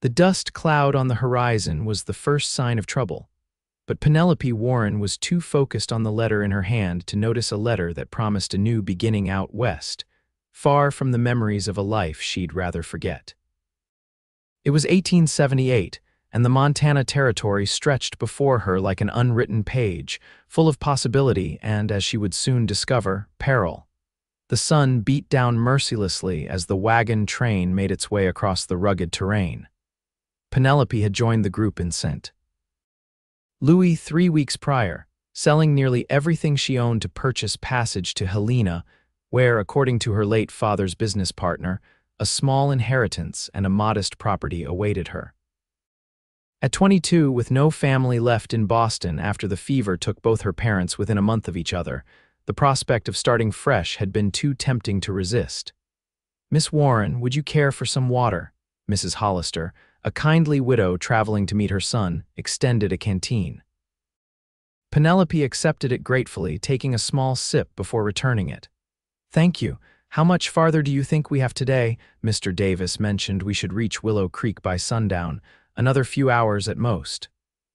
The dust cloud on the horizon was the first sign of trouble, but Penelope Warren was too focused on the letter in her hand to notice a letter that promised a new beginning out west, far from the memories of a life she'd rather forget. It was 1878, and the Montana Territory stretched before her like an unwritten page, full of possibility and, as she would soon discover, peril. The sun beat down mercilessly as the wagon train made its way across the rugged terrain. Penelope had joined the group in scent. Louis, 3 weeks prior, selling nearly everything she owned to purchase passage to Helena, where, according to her late father's business partner, a small inheritance and a modest property awaited her. At 22, with no family left in Boston after the fever took both her parents within a month of each other, the prospect of starting fresh had been too tempting to resist. "Miss Warren, would you care for some water?" Mrs. Hollister, a kindly widow traveling to meet her son, extended a canteen. Penelope accepted it gratefully, taking a small sip before returning it. "Thank you. How much farther do you think we have today?" Mr. Davis mentioned we should reach Willow Creek by sundown, another few hours at most.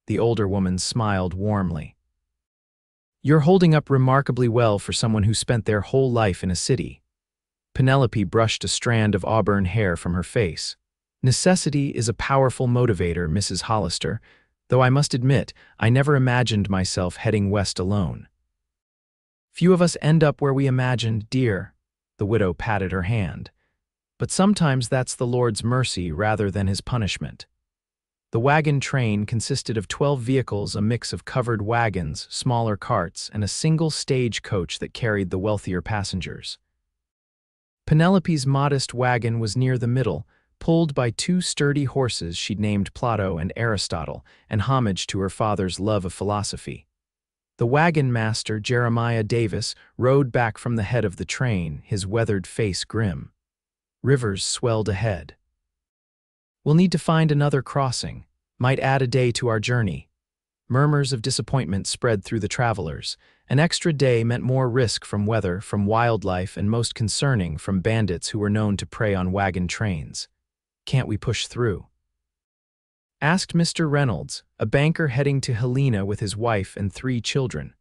The older woman smiled warmly. "You're holding up remarkably well for someone who spent their whole life in a city." Penelope brushed a strand of auburn hair from her face. "Necessity is a powerful motivator, Mrs. Hollister, though I must admit I never imagined myself heading west alone." "Few of us end up where we imagined, dear." The widow patted her hand. "But sometimes that's the Lord's mercy rather than his punishment." The wagon train consisted of 12 vehicles, a mix of covered wagons, smaller carts, and a single stage coach that carried the wealthier passengers. Penelope's modest wagon was near the middle, pulled by 2 sturdy horses she'd named Plato and Aristotle, in homage to her father's love of philosophy. The wagon master, Jeremiah Davis, rode back from the head of the train, his weathered face grim. Rivers swelled ahead. "We'll need to find another crossing. Might add a day to our journey." Murmurs of disappointment spread through the travelers. An extra day meant more risk from weather, from wildlife, and most concerning, from bandits who were known to prey on wagon trains. "Can't we push through?" asked Mr. Reynolds, a banker heading to Helena with his wife and 3 children.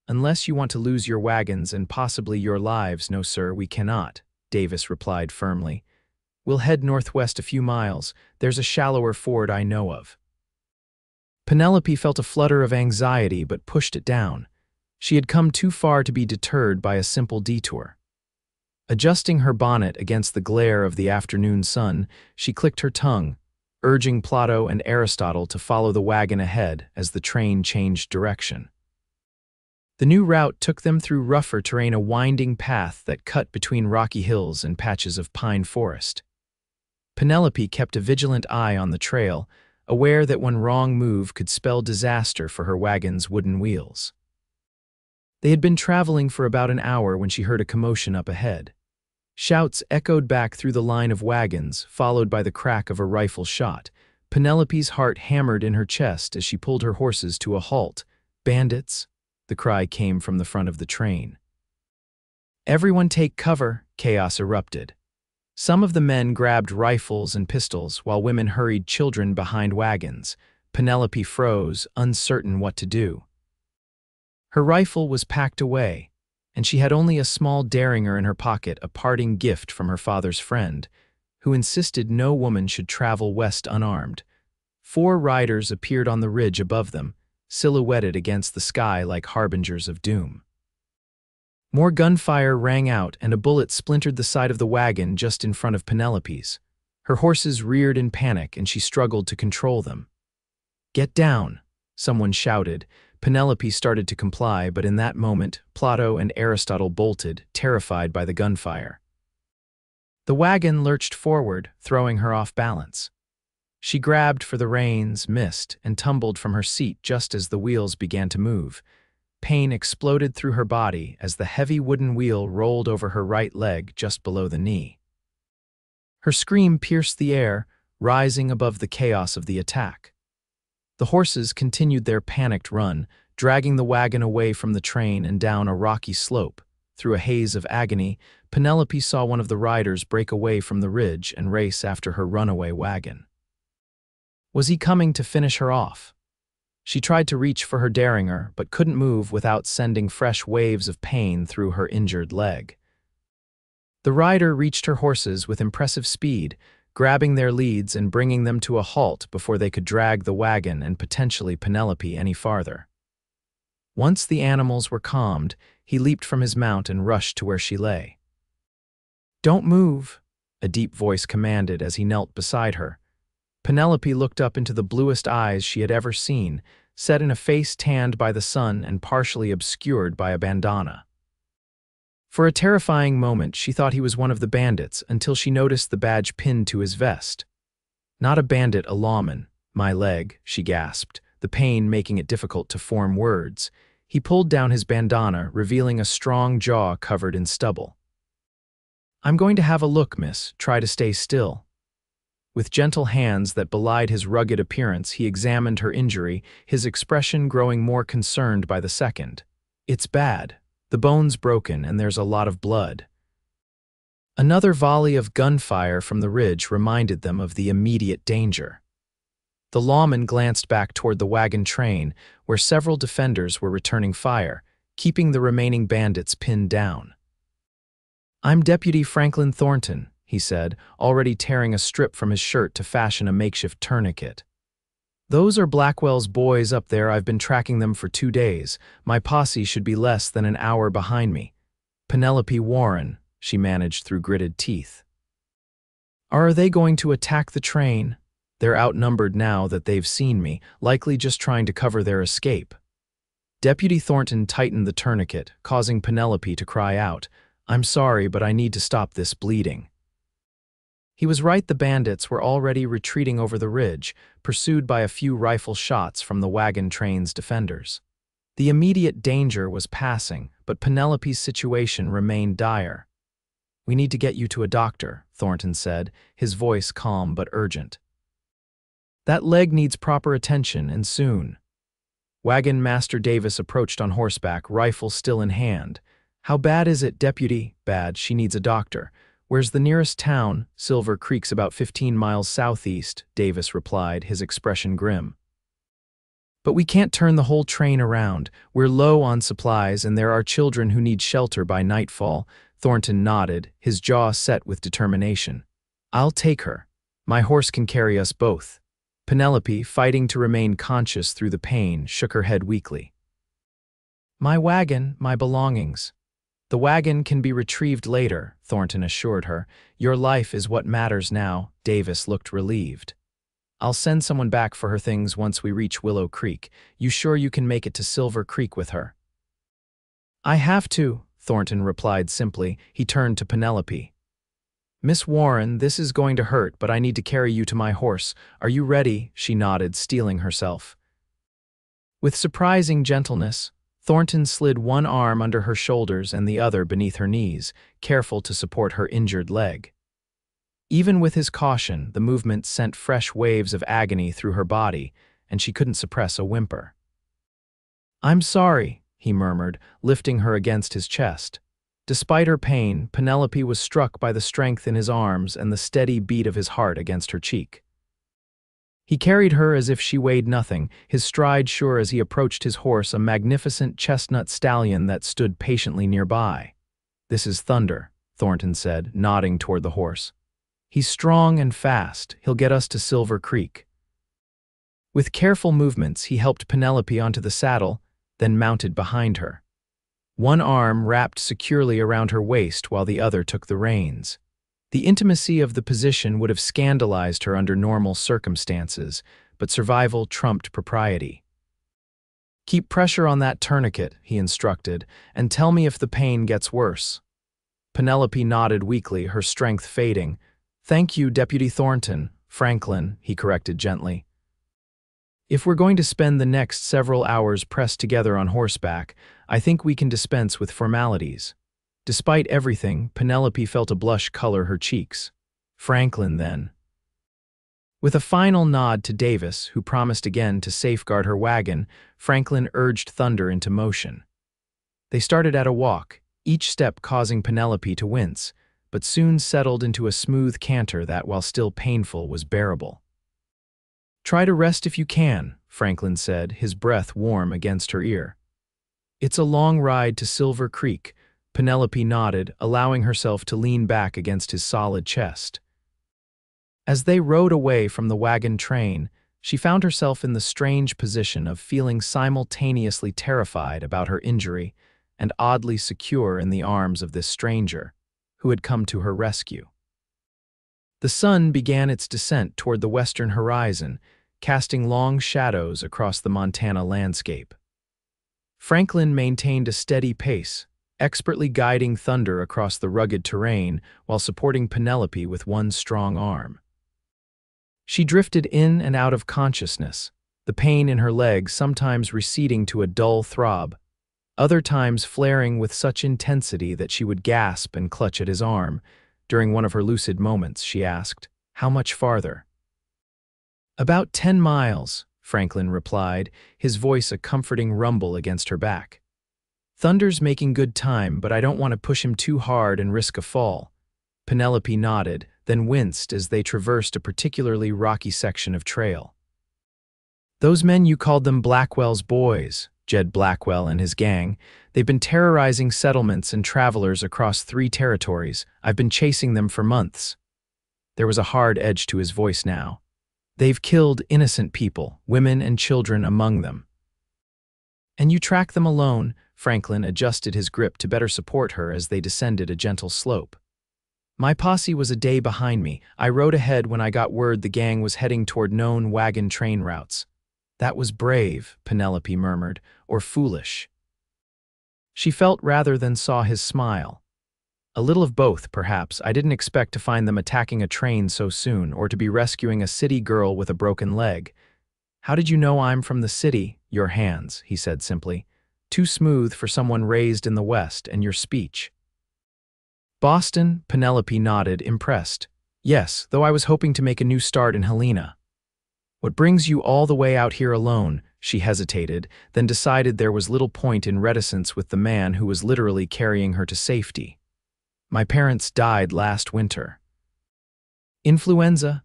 "Unless you want to lose your wagons and possibly your lives, no sir, we cannot," Davis replied firmly. "We'll head northwest a few miles. There's a shallower ford I know of." Penelope felt a flutter of anxiety but pushed it down. She had come too far to be deterred by a simple detour. Adjusting her bonnet against the glare of the afternoon sun, she clicked her tongue, urging Plato and Aristotle to follow the wagon ahead as the train changed direction. The new route took them through rougher terrain, a winding path that cut between rocky hills and patches of pine forest. Penelope kept a vigilant eye on the trail, aware that one wrong move could spell disaster for her wagon's wooden wheels. They had been traveling for about an hour when she heard a commotion up ahead. Shouts echoed back through the line of wagons, followed by the crack of a rifle shot. Penelope's heart hammered in her chest as she pulled her horses to a halt. "Bandits!" the cry came from the front of the train. "Everyone take cover!" Chaos erupted. Some of the men grabbed rifles and pistols, while women hurried children behind wagons. Penelope froze, uncertain what to do. Her rifle was packed away, and she had only a small derringer in her pocket, a parting gift from her father's friend, who insisted no woman should travel west unarmed. 4 riders appeared on the ridge above them, silhouetted against the sky like harbingers of doom. More gunfire rang out, and a bullet splintered the side of the wagon just in front of Penelope's. Her horses reared in panic, and she struggled to control them. "Get down!" someone shouted. Penelope started to comply, but in that moment, Plato and Aristotle bolted, terrified by the gunfire. The wagon lurched forward, throwing her off balance. She grabbed for the reins, missed, and tumbled from her seat just as the wheels began to move. Pain exploded through her body as the heavy wooden wheel rolled over her right leg just below the knee. Her scream pierced the air, rising above the chaos of the attack. The horses continued their panicked run, dragging the wagon away from the train and down a rocky slope. Through a haze of agony, Penelope saw one of the riders break away from the ridge and race after her runaway wagon. Was he coming to finish her off? She tried to reach for her derringer, but couldn't move without sending fresh waves of pain through her injured leg. The rider reached her horses with impressive speed, grabbing their leads and bringing them to a halt before they could drag the wagon and potentially Penelope any farther. Once the animals were calmed, he leaped from his mount and rushed to where she lay. "Don't move," a deep voice commanded as he knelt beside her. Penelope looked up into the bluest eyes she had ever seen, set in a face tanned by the sun and partially obscured by a bandana. For a terrifying moment, she thought he was one of the bandits until she noticed the badge pinned to his vest. "Not a bandit, a lawman. My leg," she gasped, the pain making it difficult to form words. He pulled down his bandana, revealing a strong jaw covered in stubble. "I'm going to have a look, miss. Try to stay still." With gentle hands that belied his rugged appearance, he examined her injury, his expression growing more concerned by the second. "It's bad. The bone's broken and there's a lot of blood." Another volley of gunfire from the ridge reminded them of the immediate danger. The lawman glanced back toward the wagon train, where several defenders were returning fire, keeping the remaining bandits pinned down. "I'm Deputy Franklin Thornton," he said, already tearing a strip from his shirt to fashion a makeshift tourniquet. "Those are Blackwell's boys up there. I've been tracking them for 2 days. My posse should be less than an hour behind me." "Penelope Warren," she managed through gritted teeth. "Are they going to attack the train? They're outnumbered now that they've seen me, likely just trying to cover their escape." Deputy Thornton tightened the tourniquet, causing Penelope to cry out, "I'm sorry, but I need to stop this bleeding." He was right. The bandits were already retreating over the ridge, pursued by a few rifle shots from the wagon train's defenders. The immediate danger was passing, but Penelope's situation remained dire. "We need to get you to a doctor," Thornton said, his voice calm but urgent. "That leg needs proper attention, and soon." Wagon Master Davis approached on horseback, rifle still in hand. "How bad is it, Deputy?" "Bad. She needs a doctor." "Where's the nearest town?" "Silver Creek's about 15 miles southeast," Davis replied, his expression grim. "But we can't turn the whole train around. We're low on supplies and there are children who need shelter by nightfall." Thornton nodded, his jaw set with determination. "I'll take her. My horse can carry us both." Penelope, fighting to remain conscious through the pain, shook her head weakly. "My wagon, my belongings." "The wagon can be retrieved later," Thornton assured her. "Your life is what matters now." Davis looked relieved. "I'll send someone back for her things once we reach Willow Creek. You sure you can make it to Silver Creek with her?" "I have to," Thornton replied simply. He turned to Penelope. "Miss Warren, this is going to hurt, but I need to carry you to my horse. Are you ready?" She nodded, steeling herself. With surprising gentleness, Thornton slid one arm under her shoulders and the other beneath her knees, careful to support her injured leg. Even with his caution, the movement sent fresh waves of agony through her body, and she couldn't suppress a whimper. "I'm sorry," he murmured, lifting her against his chest. Despite her pain, Penelope was struck by the strength in his arms and the steady beat of his heart against her cheek. He carried her as if she weighed nothing, his stride sure as he approached his horse, a magnificent chestnut stallion that stood patiently nearby. "This is Thunder," Thornton said, nodding toward the horse. "He's strong and fast. He'll get us to Silver Creek." With careful movements, he helped Penelope onto the saddle, then mounted behind her. One arm wrapped securely around her waist while the other took the reins. The intimacy of the position would have scandalized her under normal circumstances, but survival trumped propriety. "Keep pressure on that tourniquet," he instructed, "and tell me if the pain gets worse." Penelope nodded weakly, her strength fading. "Thank you, Deputy Thornton." "Franklin," he corrected gently. "If we're going to spend the next several hours pressed together on horseback, I think we can dispense with formalities." Despite everything, Penelope felt a blush color her cheeks. "Franklin, then." With a final nod to Davis, who promised again to safeguard her wagon, Franklin urged Thunder into motion. They started at a walk, each step causing Penelope to wince, but soon settled into a smooth canter that, while still painful, was bearable. Try to rest if you can, Franklin said, his breath warm against her ear. It's a long ride to Silver Creek, Penelope nodded, allowing herself to lean back against his solid chest. As they rode away from the wagon train, she found herself in the strange position of feeling simultaneously terrified about her injury and oddly secure in the arms of this stranger, who had come to her rescue. The sun began its descent toward the western horizon, casting long shadows across the Montana landscape. Franklin maintained a steady pace, expertly guiding Thunder across the rugged terrain while supporting Penelope with one strong arm. She drifted in and out of consciousness, the pain in her leg sometimes receding to a dull throb, other times flaring with such intensity that she would gasp and clutch at his arm. During one of her lucid moments, she asked, "How much farther?" "About 10 miles, Franklin replied, his voice a comforting rumble against her back. "Thunder's making good time, but I don't want to push him too hard and risk a fall." Penelope nodded, then winced as they traversed a particularly rocky section of trail. "Those men you called them Blackwell's boys, Jed Blackwell and his gang, they've been terrorizing settlements and travelers across 3 territories. I've been chasing them for months." There was a hard edge to his voice now. "They've killed innocent people, women and children among them." "And you track them alone?" Franklin adjusted his grip to better support her as they descended a gentle slope. "My posse was a day behind me. I rode ahead when I got word the gang was heading toward known wagon train routes." "That was brave," Penelope murmured, "or foolish." She felt rather than saw his smile. "A little of both, perhaps. I didn't expect to find them attacking a train so soon, or to be rescuing a city girl with a broken leg." "How did you know I'm from the city?" "Your hands," he said simply. "Too smooth for someone raised in the West, and your speech." "Boston?" Penelope nodded, impressed. "Yes, though I was hoping to make a new start in Helena." "What brings you all the way out here alone?" She hesitated, then decided there was little point in reticence with the man who was literally carrying her to safety. "My parents died last winter." "Influenza?"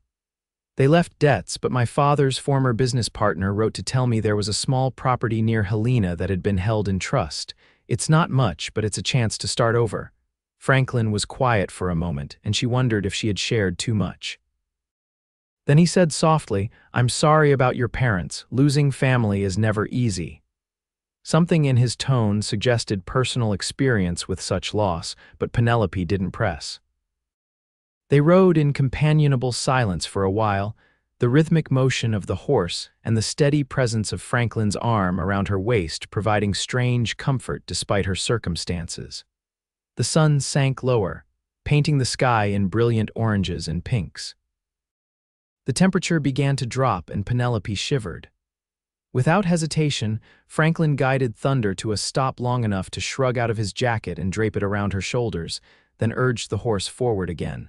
"They left debts, but my father's former business partner wrote to tell me there was a small property near Helena that had been held in trust. It's not much, but it's a chance to start over." Franklin was quiet for a moment, and she wondered if she had shared too much. Then he said softly, "I'm sorry about your parents. Losing family is never easy." Something in his tone suggested personal experience with such loss, but Penelope didn't press. They rode in companionable silence for a while, the rhythmic motion of the horse and the steady presence of Franklin's arm around her waist providing strange comfort despite her circumstances. The sun sank lower, painting the sky in brilliant oranges and pinks. The temperature began to drop and Penelope shivered. Without hesitation, Franklin guided Thunder to a stop long enough to shrug out of his jacket and drape it around her shoulders, then urged the horse forward again.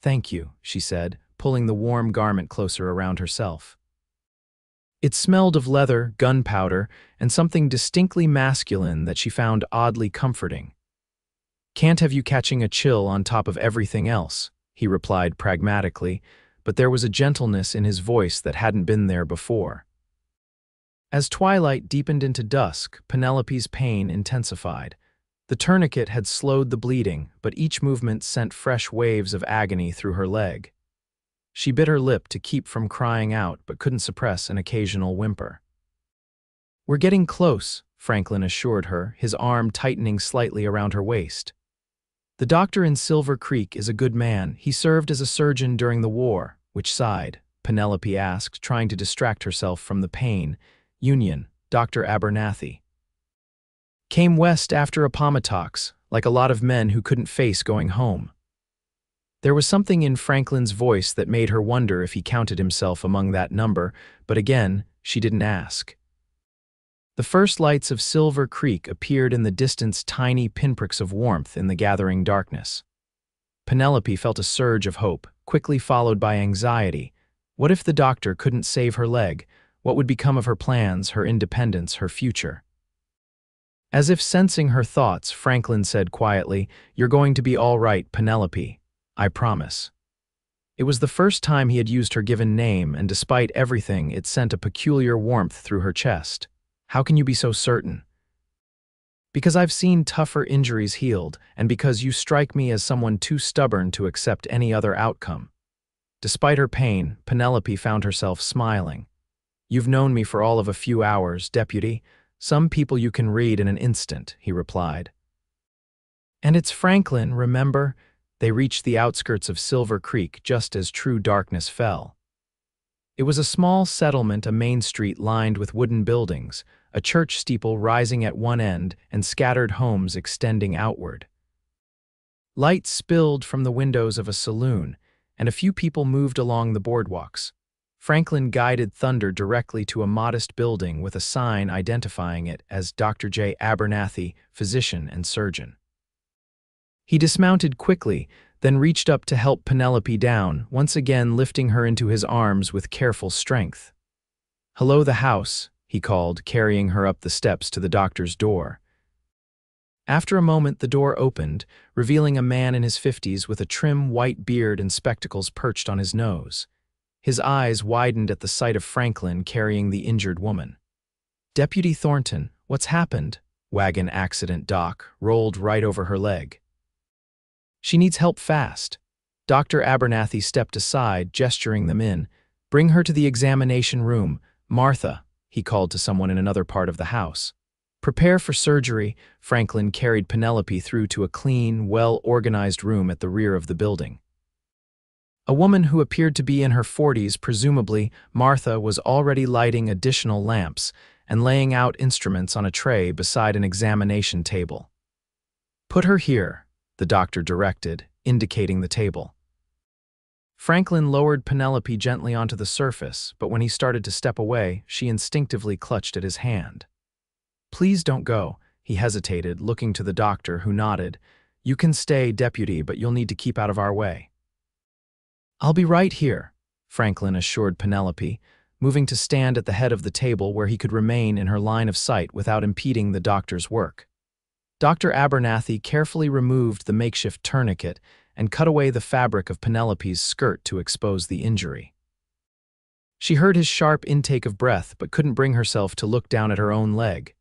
"Thank you," she said, pulling the warm garment closer around herself. It smelled of leather, gunpowder, and something distinctly masculine that she found oddly comforting. "Can't have you catching a chill on top of everything else," he replied pragmatically, but there was a gentleness in his voice that hadn't been there before. As twilight deepened into dusk, Penelope's pain intensified. The tourniquet had slowed the bleeding, but each movement sent fresh waves of agony through her leg. She bit her lip to keep from crying out, but couldn't suppress an occasional whimper. "We're getting close," Franklin assured her, his arm tightening slightly around her waist. "The doctor in Silver Creek is a good man. He served as a surgeon during the war." "Which side?" Penelope asked, trying to distract herself from the pain. "Union, Dr. Abernathy. Came west after Appomattox, like a lot of men who couldn't face going home." There was something in Franklin's voice that made her wonder if he counted himself among that number, but again, she didn't ask. The first lights of Silver Creek appeared in the distance, tiny pinpricks of warmth in the gathering darkness. Penelope felt a surge of hope, quickly followed by anxiety. What if the doctor couldn't save her leg? What would become of her plans, her independence, her future? As if sensing her thoughts, Franklin said quietly, "You're going to be all right, Penelope. I promise." It was the first time he had used her given name, and despite everything, it sent a peculiar warmth through her chest. How can you be so certain? Because I've seen tougher injuries healed, and because you strike me as someone too stubborn to accept any other outcome. Despite her pain, Penelope found herself smiling. You've known me for all of a few hours, Deputy. Some people you can read in an instant, he replied. And it's Franklin, remember? They reached the outskirts of Silver Creek just as true darkness fell. It was a small settlement, a main street lined with wooden buildings, a church steeple rising at one end and scattered homes extending outward. Light spilled from the windows of a saloon, and a few people moved along the boardwalks. Franklin guided Thunder directly to a modest building with a sign identifying it as Dr. J. Abernathy, physician and surgeon. He dismounted quickly, then reached up to help Penelope down, once again lifting her into his arms with careful strength. "Hello, the house," he called, carrying her up the steps to the doctor's door. After a moment, the door opened, revealing a man in his 50s with a trim white beard and spectacles perched on his nose. His eyes widened at the sight of Franklin carrying the injured woman. "Deputy Thornton, what's happened?" Wagon accident doc rolled right over her leg. "She needs help fast." Dr. Abernathy stepped aside, gesturing them in. "Bring her to the examination room. Martha," he called to someone in another part of the house. "Prepare for surgery." Franklin carried Penelope through to a clean, well-organized room at the rear of the building. A woman who appeared to be in her 40s, presumably Martha, was already lighting additional lamps and laying out instruments on a tray beside an examination table. "Put her here," the doctor directed, indicating the table. Franklin lowered Penelope gently onto the surface, but when he started to step away, she instinctively clutched at his hand. "Please don't go," he hesitated, looking to the doctor, who nodded. "You can stay, Deputy, but you'll need to keep out of our way." "I'll be right here," Franklin assured Penelope, moving to stand at the head of the table where he could remain in her line of sight without impeding the doctor's work. Dr. Abernathy carefully removed the makeshift tourniquet and cut away the fabric of Penelope's skirt to expose the injury. She heard his sharp intake of breath but couldn't bring herself to look down at her own leg.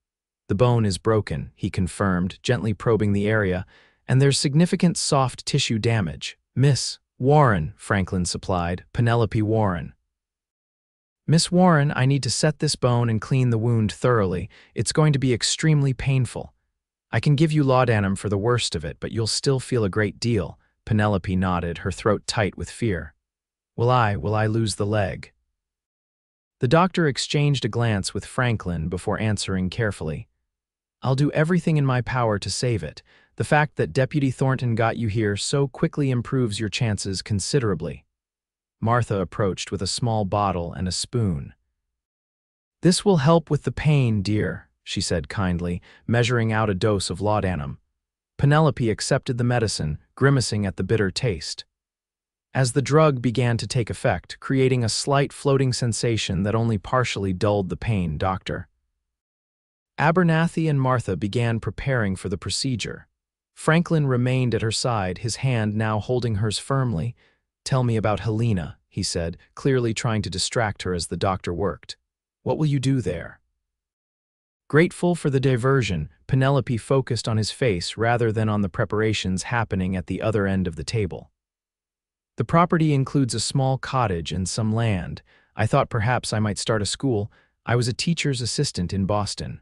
"The bone is broken," he confirmed, gently probing the area, "and there's significant soft tissue damage." "Miss Warren," Franklin supplied, "Penelope Warren." "Miss Warren, I need to set this bone and clean the wound thoroughly. It's going to be extremely painful. I can give you laudanum for the worst of it, but you'll still feel a great deal." Penelope nodded, her throat tight with fear. Will I lose the leg?" The doctor exchanged a glance with Franklin before answering carefully. "I'll do everything in my power to save it. The fact that Deputy Thornton got you here so quickly improves your chances considerably." Martha approached with a small bottle and a spoon. "This will help with the pain, dear," she said kindly, measuring out a dose of laudanum. Penelope accepted the medicine, grimacing at the bitter taste. As the drug began to take effect, creating a slight floating sensation that only partially dulled the pain, Dr. Abernathy and Martha began preparing for the procedure. Franklin remained at her side, his hand now holding hers firmly. "Tell me about Helena," he said, clearly trying to distract her as the doctor worked. "What will you do there?" Grateful for the diversion, Penelope focused on his face rather than on the preparations happening at the other end of the table. "The property includes a small cottage and some land. I thought perhaps I might start a school. I was a teacher's assistant in Boston."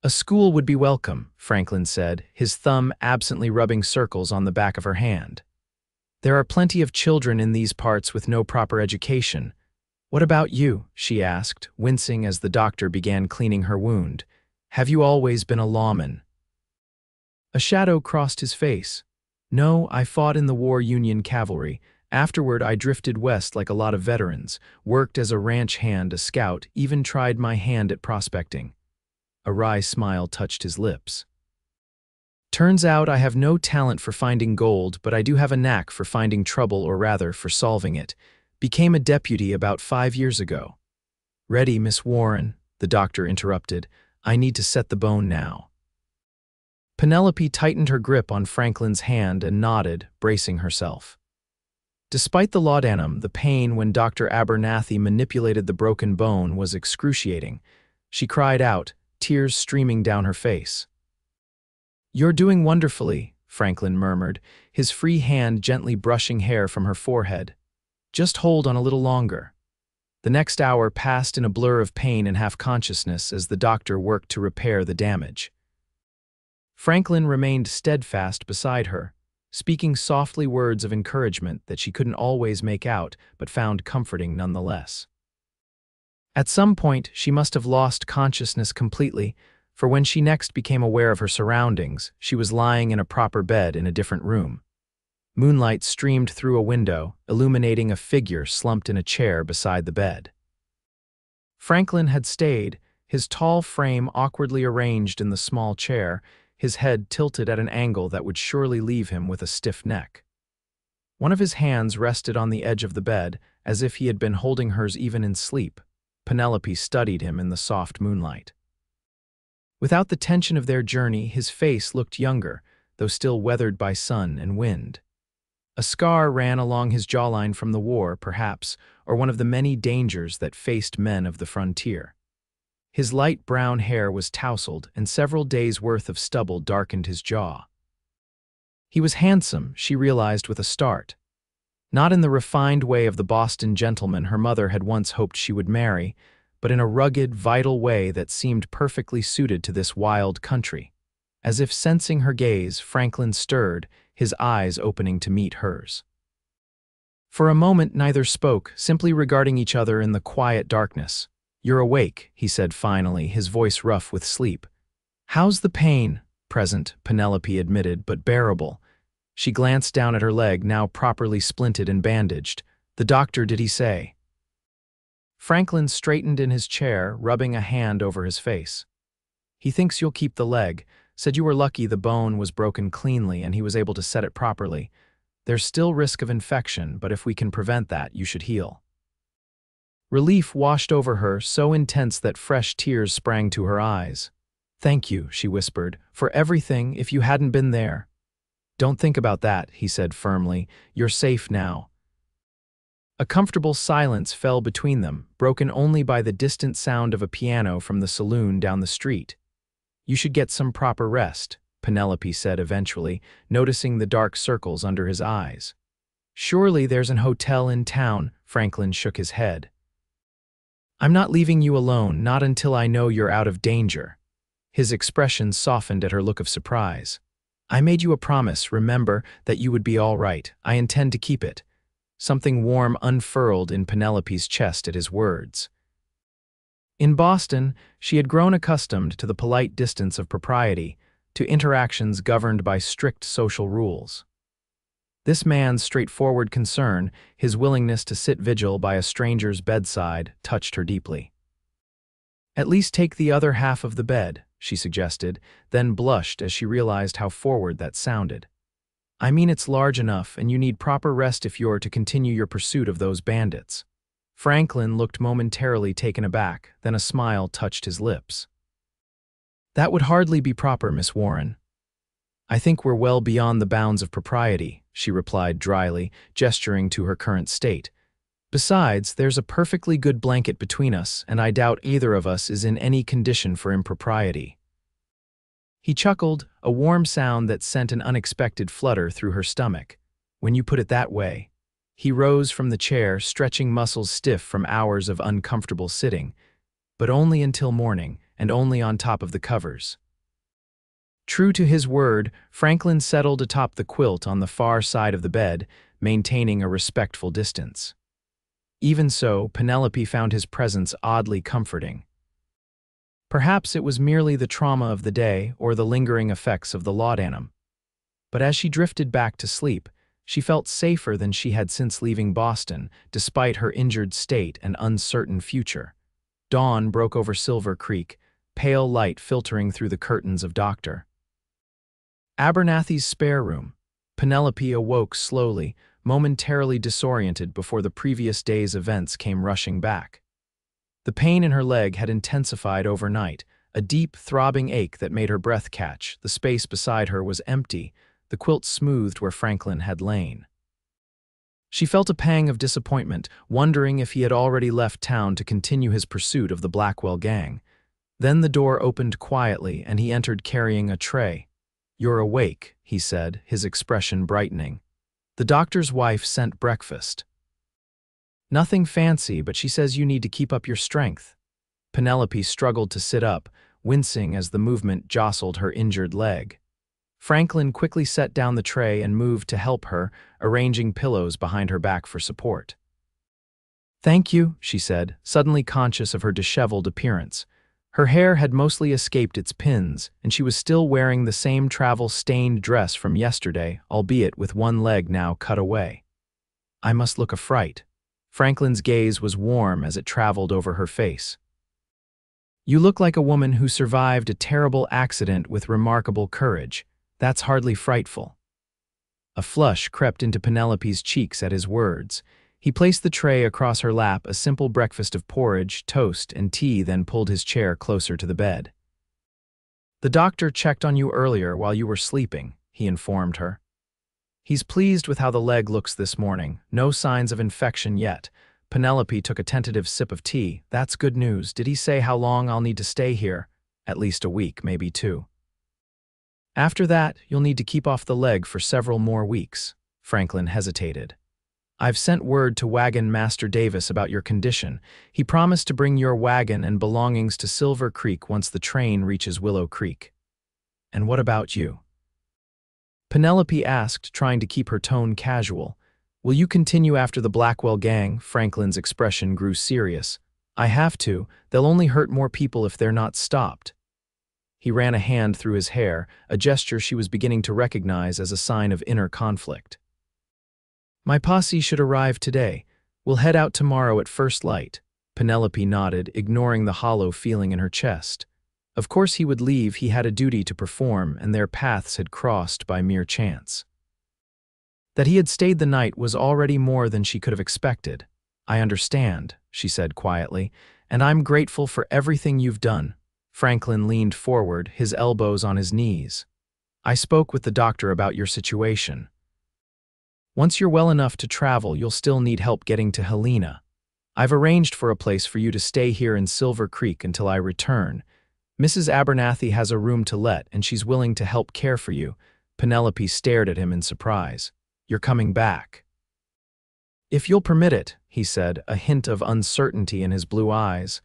"A school would be welcome," Franklin said, his thumb absently rubbing circles on the back of her hand. "There are plenty of children in these parts with no proper education. What about you?" she asked, wincing as the doctor began cleaning her wound. "Have you always been a lawman?" A shadow crossed his face. "No, I fought in the War Union cavalry. Afterward, I drifted west like a lot of veterans, worked as a ranch hand, a scout, even tried my hand at prospecting." A wry smile touched his lips. "Turns out I have no talent for finding gold, but I do have a knack for finding trouble, or rather, for solving it. Became a deputy about 5 years ago." "Ready, Miss Warren," the doctor interrupted. "I need to set the bone now." Penelope tightened her grip on Franklin's hand and nodded, bracing herself. Despite the laudanum, the pain when Dr. Abernathy manipulated the broken bone was excruciating. She cried out, tears streaming down her face. "You're doing wonderfully," Franklin murmured, his free hand gently brushing hair from her forehead. "Just hold on a little longer." The next hour passed in a blur of pain and half-consciousness as the doctor worked to repair the damage. Franklin remained steadfast beside her, speaking softly words of encouragement that she couldn't always make out but found comforting nonetheless. At some point, she must have lost consciousness completely, for when she next became aware of her surroundings, she was lying in a proper bed in a different room. Moonlight streamed through a window, illuminating a figure slumped in a chair beside the bed. Franklin had stayed, his tall frame awkwardly arranged in the small chair, his head tilted at an angle that would surely leave him with a stiff neck. One of his hands rested on the edge of the bed, as if he had been holding hers even in sleep. Penelope studied him in the soft moonlight. Without the tension of their journey, his face looked younger, though still weathered by sun and wind. A scar ran along his jawline from the war, perhaps, or one of the many dangers that faced men of the frontier. His light brown hair was tousled, and several days' worth of stubble darkened his jaw. He was handsome, she realized with a start. Not in the refined way of the Boston gentleman her mother had once hoped she would marry, but in a rugged, vital way that seemed perfectly suited to this wild country. As if sensing her gaze, Franklin stirred, his eyes opening to meet hers. For a moment neither spoke, simply regarding each other in the quiet darkness. "You're awake," he said finally, his voice rough with sleep. "How's the pain?" "Present," Penelope admitted, "but bearable." She glanced down at her leg, now properly splinted and bandaged. "The doctor, did he say?" Franklin straightened in his chair, rubbing a hand over his face. "He thinks you'll keep the leg. Said you were lucky the bone was broken cleanly and he was able to set it properly. There's still risk of infection, but if we can prevent that, you should heal." Relief washed over her, so intense that fresh tears sprang to her eyes. "Thank you," she whispered, "for everything if you hadn't been there." "Don't think about that," he said firmly. "You're safe now." A comfortable silence fell between them, broken only by the distant sound of a piano from the saloon down the street. "You should get some proper rest," Penelope said eventually, noticing the dark circles under his eyes. "Surely there's an hotel in town," Franklin shook his head. "I'm not leaving you alone, not until I know you're out of danger." His expression softened at her look of surprise. "I made you a promise, remember, that you would be all right. I intend to keep it." Something warm unfurled in Penelope's chest at his words. In Boston, she had grown accustomed to the polite distance of propriety, to interactions governed by strict social rules. This man's straightforward concern, his willingness to sit vigil by a stranger's bedside, touched her deeply. "At least take the other half of the bed," she suggested, then blushed as she realized how forward that sounded. "I mean, it's large enough, and you need proper rest if you're to continue your pursuit of those bandits." Franklin looked momentarily taken aback, then a smile touched his lips. "That would hardly be proper, Miss Warren." "I think we're well beyond the bounds of propriety," she replied dryly, gesturing to her current state. "Besides, there's a perfectly good blanket between us, and I doubt either of us is in any condition for impropriety." He chuckled, a warm sound that sent an unexpected flutter through her stomach. "When you put it that way." He rose from the chair, stretching muscles stiff from hours of uncomfortable sitting, but only until morning, and only on top of the covers. True to his word, Franklin settled atop the quilt on the far side of the bed, maintaining a respectful distance. Even so, Penelope found his presence oddly comforting. Perhaps it was merely the trauma of the day or the lingering effects of the laudanum. But as she drifted back to sleep, she felt safer than she had since leaving Boston, despite her injured state and uncertain future. Dawn broke over Silver Creek, pale light filtering through the curtains of Dr. Abernathy's spare room. Penelope awoke slowly, momentarily disoriented before the previous day's events came rushing back. The pain in her leg had intensified overnight, a deep, throbbing ache that made her breath catch. The space beside her was empty, the quilt smoothed where Franklin had lain. She felt a pang of disappointment, wondering if he had already left town to continue his pursuit of the Blackwell gang. Then the door opened quietly and he entered carrying a tray. "You're awake," he said, his expression brightening. "The doctor's wife sent breakfast." "Nothing fancy, but she says you need to keep up your strength." Penelope struggled to sit up, wincing as the movement jostled her injured leg. Franklin quickly set down the tray and moved to help her, arranging pillows behind her back for support. "Thank you," she said, suddenly conscious of her disheveled appearance. Her hair had mostly escaped its pins, and she was still wearing the same travel-stained dress from yesterday, albeit with one leg now cut away. "I must look a fright." Franklin's gaze was warm as it traveled over her face. "You look like a woman who survived a terrible accident with remarkable courage. That's hardly frightful." A flush crept into Penelope's cheeks at his words. He placed the tray across her lap, a simple breakfast of porridge, toast, and tea, then pulled his chair closer to the bed. "The doctor checked on you earlier while you were sleeping," he informed her. "He's pleased with how the leg looks this morning. No signs of infection yet." Penelope took a tentative sip of tea. "That's good news. Did he say how long I'll need to stay here?" "At least a week, maybe 2. "After that, you'll need to keep off the leg for several more weeks." Franklin hesitated. "I've sent word to Wagon Master Davis about your condition. He promised to bring your wagon and belongings to Silver Creek once the train reaches Willow Creek." "And what about you?" Penelope asked, trying to keep her tone casual. "Will you continue after the Blackwell gang?" Franklin's expression grew serious. "I have to. They'll only hurt more people if they're not stopped." He ran a hand through his hair, a gesture she was beginning to recognize as a sign of inner conflict. "My posse should arrive today. We'll head out tomorrow at first light." Penelope nodded, ignoring the hollow feeling in her chest. Of course he would leave. He had a duty to perform, and their paths had crossed by mere chance. That he had stayed the night was already more than she could have expected. "I understand," she said quietly, "and I'm grateful for everything you've done." Franklin leaned forward, his elbows on his knees. "I spoke with the doctor about your situation. Once you're well enough to travel, you'll still need help getting to Helena. I've arranged for a place for you to stay here in Silver Creek until I return. Mrs. Abernathy has a room to let, and she's willing to help care for you." Penelope stared at him in surprise. "You're coming back?" "If you'll permit it," he said, a hint of uncertainty in his blue eyes.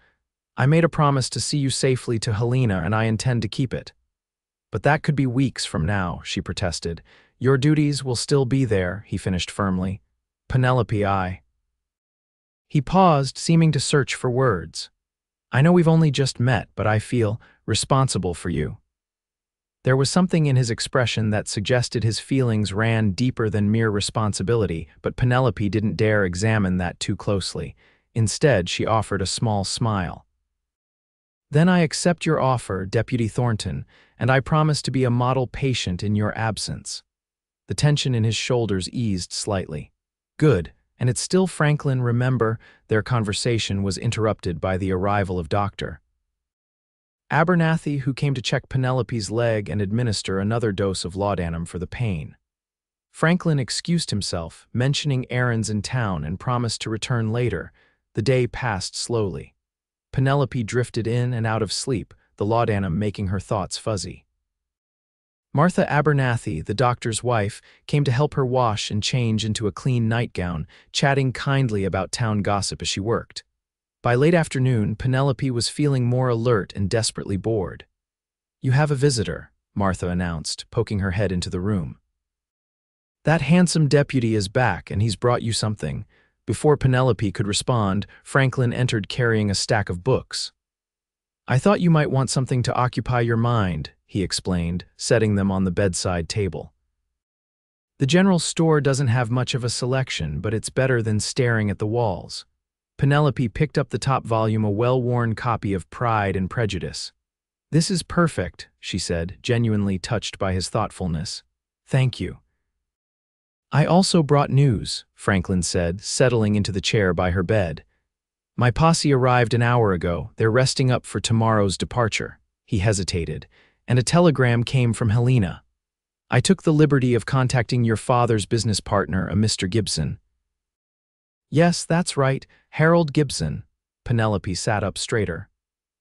"I made a promise to see you safely to Helena, and I intend to keep it." "But that could be weeks from now," she protested. "Your duties will still be there," he finished firmly. "Penelope, He paused, seeming to search for words. "I know we've only just met, but I feel responsible for you." There was something in his expression that suggested his feelings ran deeper than mere responsibility, but Penelope didn't dare examine that too closely. Instead, she offered a small smile. "Then I accept your offer, Deputy Thornton, and I promise to be a model patient in your absence." The tension in his shoulders eased slightly. "Good, and it's still Franklin, remember." Their conversation was interrupted by the arrival of Dr. Abernathy, who came to check Penelope's leg and administer another dose of laudanum for the pain. Franklin excused himself, mentioning errands in town, and promised to return later. The day passed slowly. Penelope drifted in and out of sleep, the laudanum making her thoughts fuzzy. Martha Abernathy, the doctor's wife, came to help her wash and change into a clean nightgown, chatting kindly about town gossip as she worked. By late afternoon, Penelope was feeling more alert and desperately bored. "You have a visitor," Martha announced, poking her head into the room. "That handsome deputy is back, and he's brought you something." Before Penelope could respond, Franklin entered carrying a stack of books. "I thought you might want something to occupy your mind," he explained, setting them on the bedside table. "The general store doesn't have much of a selection, but it's better than staring at the walls." Penelope picked up the top volume, a well-worn copy of Pride and Prejudice. "This is perfect," she said, genuinely touched by his thoughtfulness. "Thank you." "I also brought news," Franklin said, settling into the chair by her bed. "My posse arrived an hour ago. They're resting up for tomorrow's departure." He hesitated, "and a telegram came from Helena. I took the liberty of contacting your father's business partner, a Mr. Gibson." Yes, that's right, Harold Gibson. Penelope sat up straighter.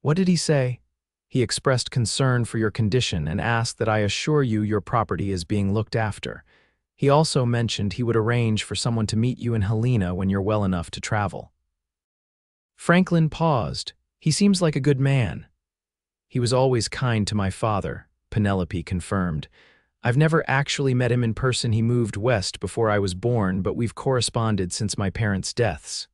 What did he say? He expressed concern for your condition and asked that I assure you your property is being looked after. He also mentioned he would arrange for someone to meet you in Helena when you're well enough to travel. Franklin paused. He seems like a good man. He was always kind to my father, Penelope confirmed. I've never actually met him in person. He moved west before I was born, but we've corresponded since my parents' deaths.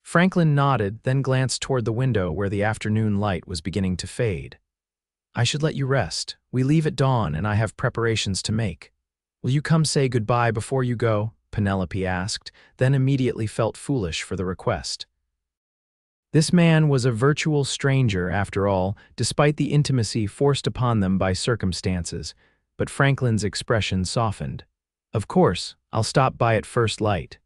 Franklin nodded, then glanced toward the window where the afternoon light was beginning to fade. I should let you rest. We leave at dawn and I have preparations to make. Will you come say goodbye before you go? Penelope asked, then immediately felt foolish for the request. This man was a virtual stranger, after all, despite the intimacy forced upon them by circumstances, but Franklin's expression softened. Of course, I'll stop by at first light.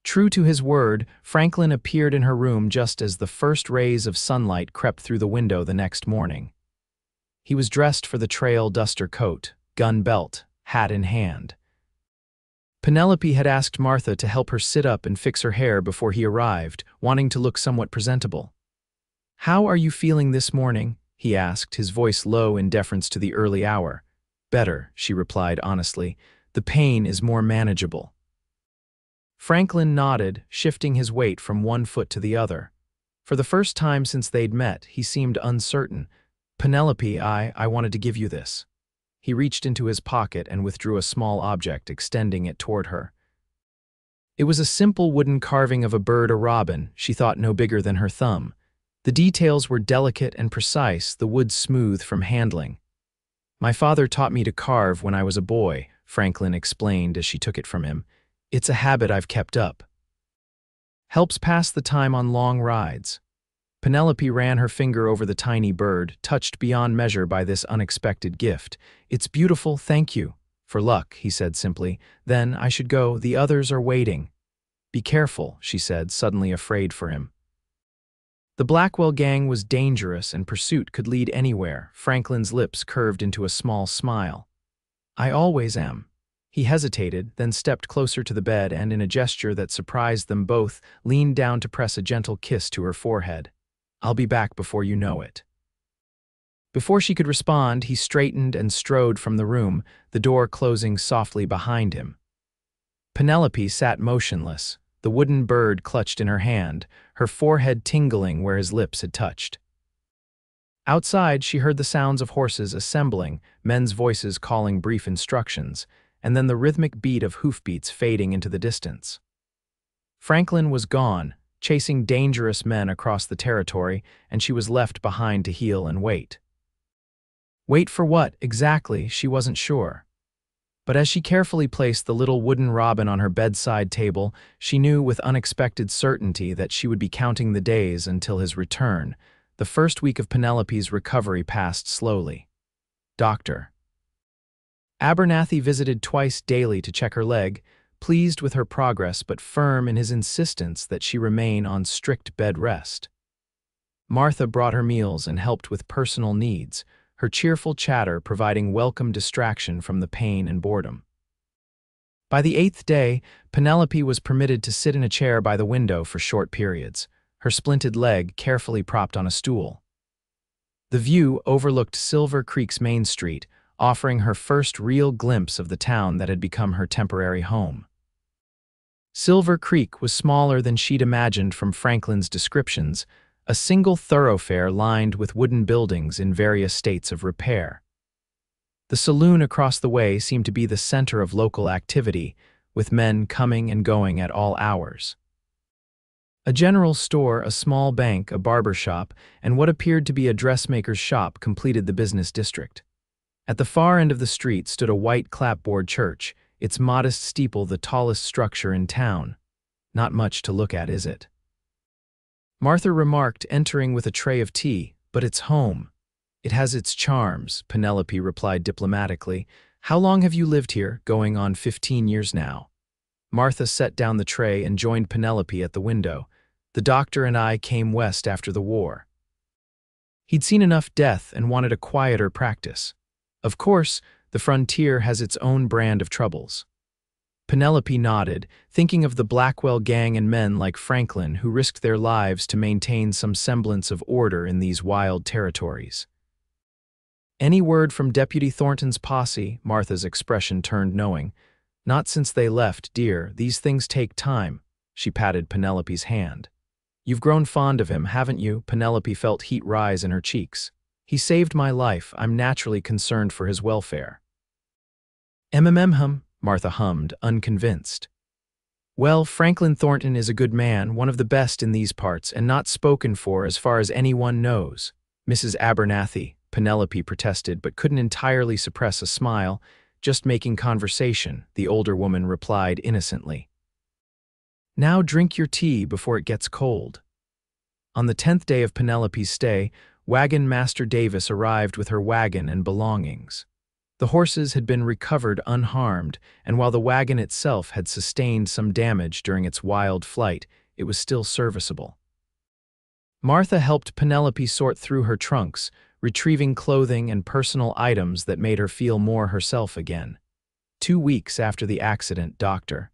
True to his word, Franklin appeared in her room just as the first rays of sunlight crept through the window the next morning. He was dressed for the trail duster coat, gun belt, hat in hand. Penelope had asked Martha to help her sit up and fix her hair before he arrived, wanting to look somewhat presentable. How are you feeling this morning? He asked, his voice low in deference to the early hour. Better, she replied honestly. The pain is more manageable. Franklin nodded, shifting his weight from one foot to the other. For the first time since they'd met, he seemed uncertain. Penelope, I wanted to give you this. He reached into his pocket and withdrew a small object, extending it toward her. It was a simple wooden carving of a bird, a robin, she thought no bigger than her thumb. The details were delicate and precise, the wood smooth from handling. My father taught me to carve when I was a boy, Franklin explained as she took it from him. It's a habit I've kept up. Helps pass the time on long rides. Penelope ran her finger over the tiny bird, touched beyond measure by this unexpected gift. It's beautiful, thank you. For luck, he said simply. Then I should go, the others are waiting. Be careful, she said, suddenly afraid for him. The Blackwell gang was dangerous and pursuit could lead anywhere. Franklin's lips curved into a small smile. I always am. He hesitated, then stepped closer to the bed and, in a gesture that surprised them both, leaned down to press a gentle kiss to her forehead. I'll be back before you know it. Before she could respond, he straightened and strode from the room, the door closing softly behind him. Penelope sat motionless, the wooden bird clutched in her hand, her forehead tingling where his lips had touched. Outside, she heard the sounds of horses assembling, men's voices calling brief instructions, and then the rhythmic beat of hoofbeats fading into the distance. Franklin was gone, chasing dangerous men across the territory, and she was left behind to heal and wait. Wait for what, exactly, she wasn't sure. But as she carefully placed the little wooden robin on her bedside table, she knew with unexpected certainty that she would be counting the days until his return. The first week of Penelope's recovery passed slowly. Doctor. Abernathy visited twice daily to check her leg, pleased with her progress but firm in his insistence that she remain on strict bed rest. Martha brought her meals and helped with personal needs, her cheerful chatter providing welcome distraction from the pain and boredom. By the 8th day, Penelope was permitted to sit in a chair by the window for short periods, her splinted leg carefully propped on a stool. The view overlooked Silver Creek's Main Street, offering her first real glimpse of the town that had become her temporary home. Silver Creek was smaller than she'd imagined from Franklin's descriptions, a single thoroughfare lined with wooden buildings in various states of repair. The saloon across the way seemed to be the center of local activity, with men coming and going at all hours. A general store, a small bank, a barber shop, and what appeared to be a dressmaker's shop completed the business district. At the far end of the street stood a white clapboard church, its modest steeple the tallest structure in town. Not much to look at, is it? Martha remarked, entering with a tray of tea, but it's home. It has its charms, Penelope replied diplomatically. How long have you lived here? Going on 15 years now. Martha set down the tray and joined Penelope at the window. The doctor and I came west after the war. He'd seen enough death and wanted a quieter practice. Of course, the frontier has its own brand of troubles. Penelope nodded, thinking of the Blackwell gang and men like Franklin who risked their lives to maintain some semblance of order in these wild territories. "Any word from Deputy Thornton's posse?" Martha's expression turned knowing. "Not since they left, dear. These things take time." She patted Penelope's hand. "You've grown fond of him, haven't you?" Penelope felt heat rise in her cheeks. "He saved my life. I'm naturally concerned for his welfare." "Hum," Martha hummed, unconvinced. "Well, Franklin Thornton is a good man, one of the best in these parts, and not spoken for as far as anyone knows." "Mrs. Abernathy," Penelope protested but couldn't entirely suppress a smile. "Just making conversation," the older woman replied innocently. "Now drink your tea before it gets cold." On the 10th day of Penelope's stay, Wagon Master Davis arrived with her wagon and belongings. The horses had been recovered unharmed, and while the wagon itself had sustained some damage during its wild flight, it was still serviceable. Martha helped Penelope sort through her trunks, retrieving clothing and personal items that made her feel more herself again. 2 weeks after the accident, Dr.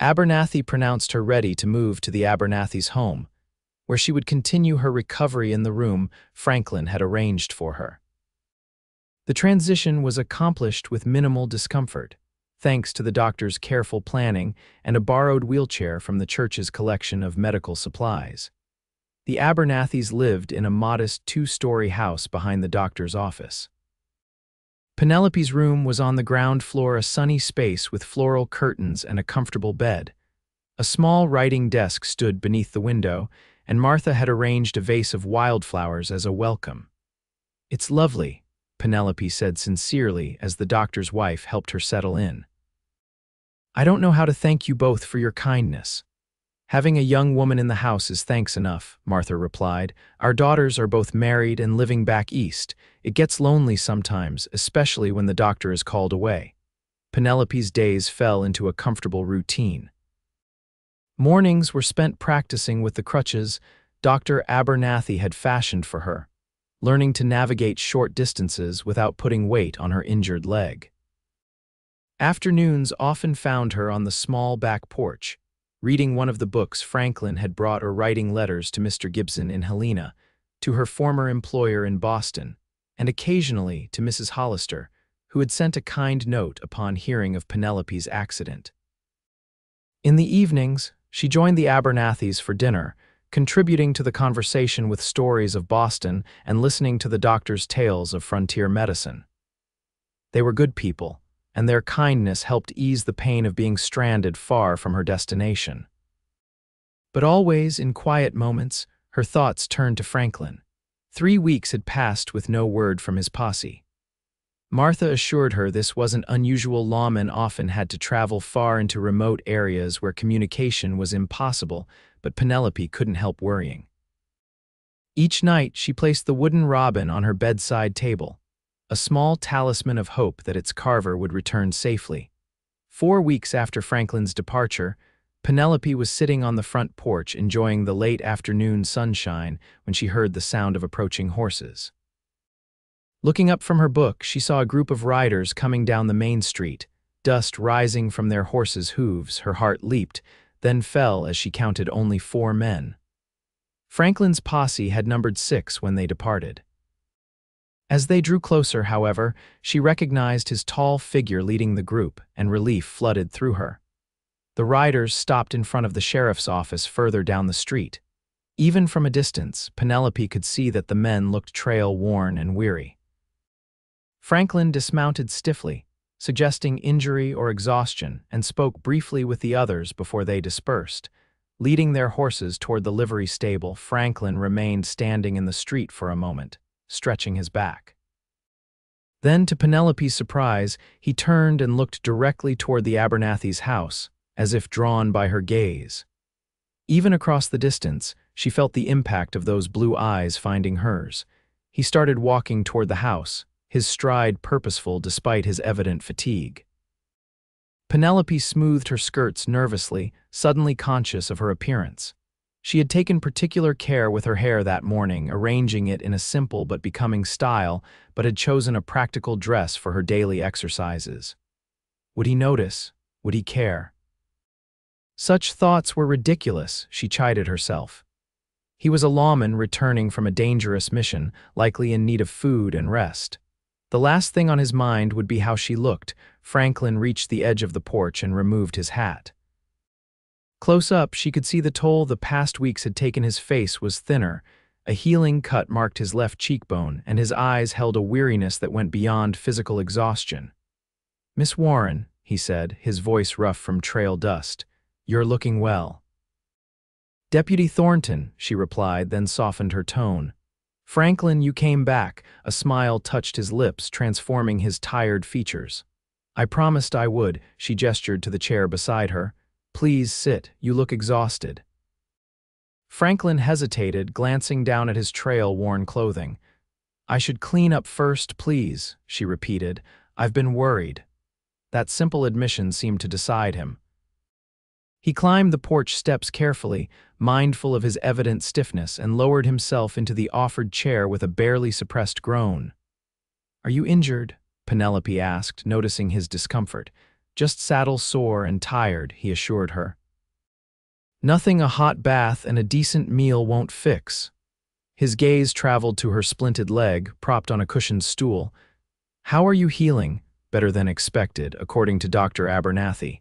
Abernathy pronounced her ready to move to the Abernathy's home, where she would continue her recovery in the room Franklin had arranged for her. The transition was accomplished with minimal discomfort, thanks to the doctor's careful planning and a borrowed wheelchair from the church's collection of medical supplies. The Abernathys lived in a modest 2-story house behind the doctor's office. Penelope's room was on the ground floor, a sunny space with floral curtains and a comfortable bed. A small writing desk stood beneath the window, and Martha had arranged a vase of wildflowers as a welcome. "It's lovely," Penelope said sincerely as the doctor's wife helped her settle in. "I don't know how to thank you both for your kindness." "Having a young woman in the house is thanks enough," Martha replied. "Our daughters are both married and living back east. It gets lonely sometimes, especially when the doctor is called away." Penelope's days fell into a comfortable routine. Mornings were spent practicing with the crutches Dr. Abernathy had fashioned for her, learning to navigate short distances without putting weight on her injured leg. Afternoons often found her on the small back porch, reading one of the books Franklin had brought or writing letters to Mr. Gibson in Helena, to her former employer in Boston, and occasionally to Mrs. Hollister, who had sent a kind note upon hearing of Penelope's accident. In the evenings, she joined the Abernathys for dinner, contributing to the conversation with stories of Boston and listening to the doctor's tales of frontier medicine. They were good people, and their kindness helped ease the pain of being stranded far from her destination. But always, in quiet moments, her thoughts turned to Franklin. 3 weeks had passed with no word from his posse. Martha assured her this wasn't unusual. Lawmen often had to travel far into remote areas where communication was impossible, but Penelope couldn't help worrying. Each night, she placed the wooden robin on her bedside table, a small talisman of hope that its carver would return safely. 4 weeks after Franklin's departure, Penelope was sitting on the front porch enjoying the late afternoon sunshine when she heard the sound of approaching horses. Looking up from her book, she saw a group of riders coming down the main street, dust rising from their horses' hooves. Her heart leaped, then fell as she counted only 4 men. Franklin's posse had numbered 6 when they departed. As they drew closer, however, she recognized his tall figure leading the group, and relief flooded through her. The riders stopped in front of the sheriff's office further down the street. Even from a distance, Penelope could see that the men looked trail-worn and weary. Franklin dismounted stiffly, suggesting injury or exhaustion, and spoke briefly with the others before they dispersed. Leading their horses toward the livery stable, Franklin remained standing in the street for a moment, stretching his back. Then, to Penelope's surprise, he turned and looked directly toward the Abernathys' house, as if drawn by her gaze. Even across the distance, she felt the impact of those blue eyes finding hers. He started walking toward the house, his stride purposeful despite his evident fatigue. Penelope smoothed her skirts nervously, suddenly conscious of her appearance. She had taken particular care with her hair that morning, arranging it in a simple but becoming style, but had chosen a practical dress for her daily exercises. Would he notice? Would he care? Such thoughts were ridiculous, she chided herself. He was a lawman returning from a dangerous mission, likely in need of food and rest. The last thing on his mind would be how she looked. Franklin reached the edge of the porch and removed his hat. Close up, she could see the toll the past weeks had taken. His face was thinner. A healing cut marked his left cheekbone, and his eyes held a weariness that went beyond physical exhaustion. "Miss Warren," he said, his voice rough from trail dust, "you're looking well." "Deputy Thornton," she replied, then softened her tone. "Franklin, you came back." A smile touched his lips, transforming his tired features. "I promised I would," she gestured to the chair beside her. "Please sit, you look exhausted." Franklin hesitated, glancing down at his trail-worn clothing. "I should clean up first, please," she repeated. "I've been worried." That simple admission seemed to decide him. He climbed the porch steps carefully, mindful of his evident stiffness, and lowered himself into the offered chair with a barely suppressed groan. "Are you injured?" Penelope asked, noticing his discomfort. "Just saddle sore and tired," he assured her. "Nothing a hot bath and a decent meal won't fix." His gaze traveled to her splinted leg, propped on a cushioned stool. "How are you healing?" "Better than expected, according to Dr. Abernathy.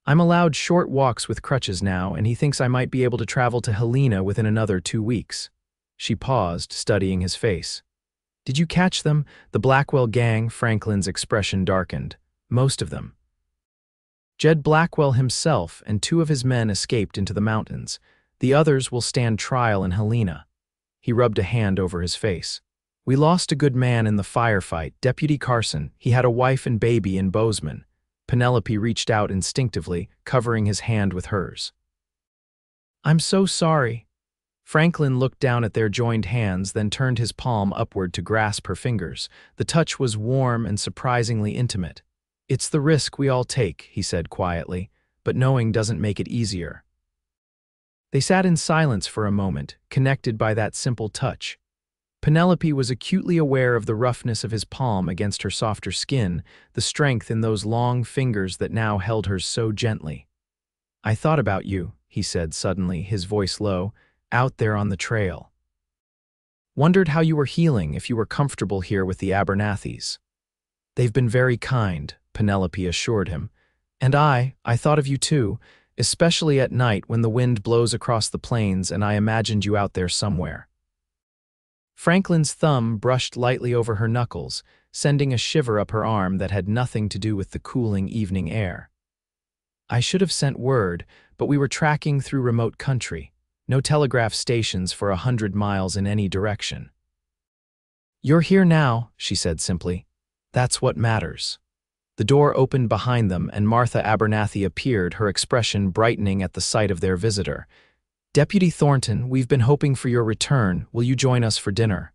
I'm allowed short walks with crutches now, and he thinks I might be able to travel to Helena within another 2 weeks. She paused, studying his face. "Did you catch them? The Blackwell gang?" Franklin's expression darkened. "Most of them." "Jed Blackwell himself and 2 of his men escaped into the mountains. The others will stand trial in Helena." He rubbed a hand over his face. "We lost a good man in the firefight, Deputy Carson. He had a wife and baby in Bozeman." Penelope reached out instinctively, covering his hand with hers. "I'm so sorry." Franklin looked down at their joined hands, then turned his palm upward to grasp her fingers. The touch was warm and surprisingly intimate. "It's the risk we all take," he said quietly, "but knowing doesn't make it easier." They sat in silence for a moment, connected by that simple touch. Penelope was acutely aware of the roughness of his palm against her softer skin, the strength in those long fingers that now held hers so gently. "I thought about you," he said suddenly, his voice low, "out there on the trail. Wondered how you were healing, if you were comfortable here with the Abernathys." "They've been very kind," Penelope assured him. "And I thought of you too, especially at night when the wind blows across the plains and I imagined you out there somewhere." Franklin's thumb brushed lightly over her knuckles, sending a shiver up her arm that had nothing to do with the cooling evening air. "I should have sent word, but we were tracking through remote country. No telegraph stations for 100 miles in any direction." "You're here now," she said simply. "That's what matters." The door opened behind them, and Martha Abernathy appeared, her expression brightening at the sight of their visitor. "Deputy Thornton, we've been hoping for your return. Will you join us for dinner?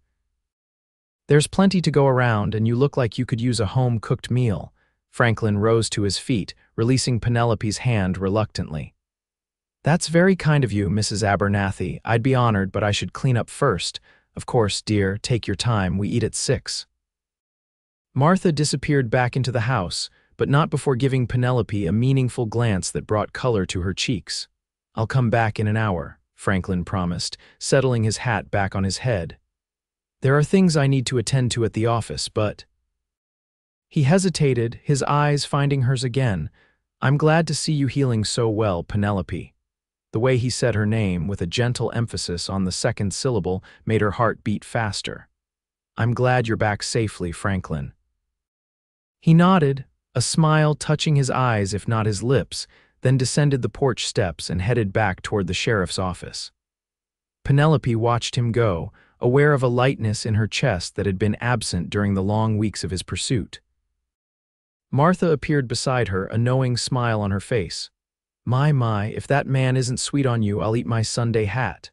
There's plenty to go around, and you look like you could use a home-cooked meal." Franklin rose to his feet, releasing Penelope's hand reluctantly. "That's very kind of you, Mrs. Abernathy. I'd be honored, but I should clean up first. Of course, dear, take your time. We eat at 6. Martha disappeared back into the house, but not before giving Penelope a meaningful glance that brought color to her cheeks. "I'll come back in an hour," Franklin promised, settling his hat back on his head. "There are things I need to attend to at the office, but—" He hesitated, his eyes finding hers again. "I'm glad to see you healing so well, Penelope." The way he said her name, with a gentle emphasis on the second syllable, made her heart beat faster. "I'm glad you're back safely, Franklin." He nodded, a smile touching his eyes if not his lips, then descended the porch steps and headed back toward the sheriff's office. Penelope watched him go, aware of a lightness in her chest that had been absent during the long weeks of his pursuit. Martha appeared beside her, a knowing smile on her face. My, if that man isn't sweet on you, I'll eat my Sunday hat."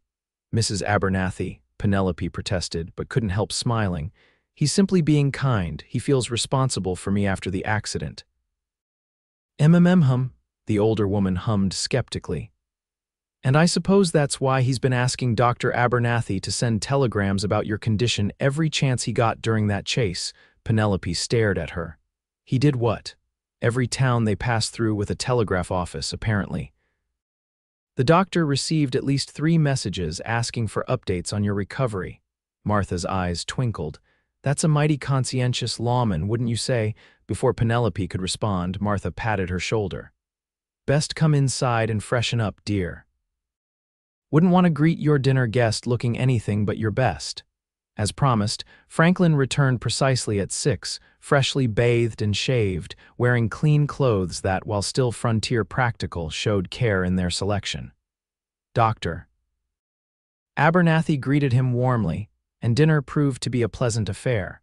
"Mrs. Abernathy," Penelope protested, but couldn't help smiling. "He's simply being kind. He feels responsible for me after the accident." "Hum," the older woman hummed skeptically. "And I suppose that's why he's been asking Dr. Abernathy to send telegrams about your condition every chance he got during that chase." Penelope stared at her. "He did what?" Every town they passed through with a telegraph office, apparently. The doctor received at least 3 messages asking for updates on your recovery. Martha's eyes twinkled. That's a mighty conscientious lawman, wouldn't you say? Before Penelope could respond, Martha patted her shoulder. Best come inside and freshen up, dear. Wouldn't want to greet your dinner guest looking anything but your best. As promised, Franklin returned precisely at 6, freshly bathed and shaved, wearing clean clothes that, while still frontier practical, showed care in their selection. Doctor. Abernathy greeted him warmly, and dinner proved to be a pleasant affair.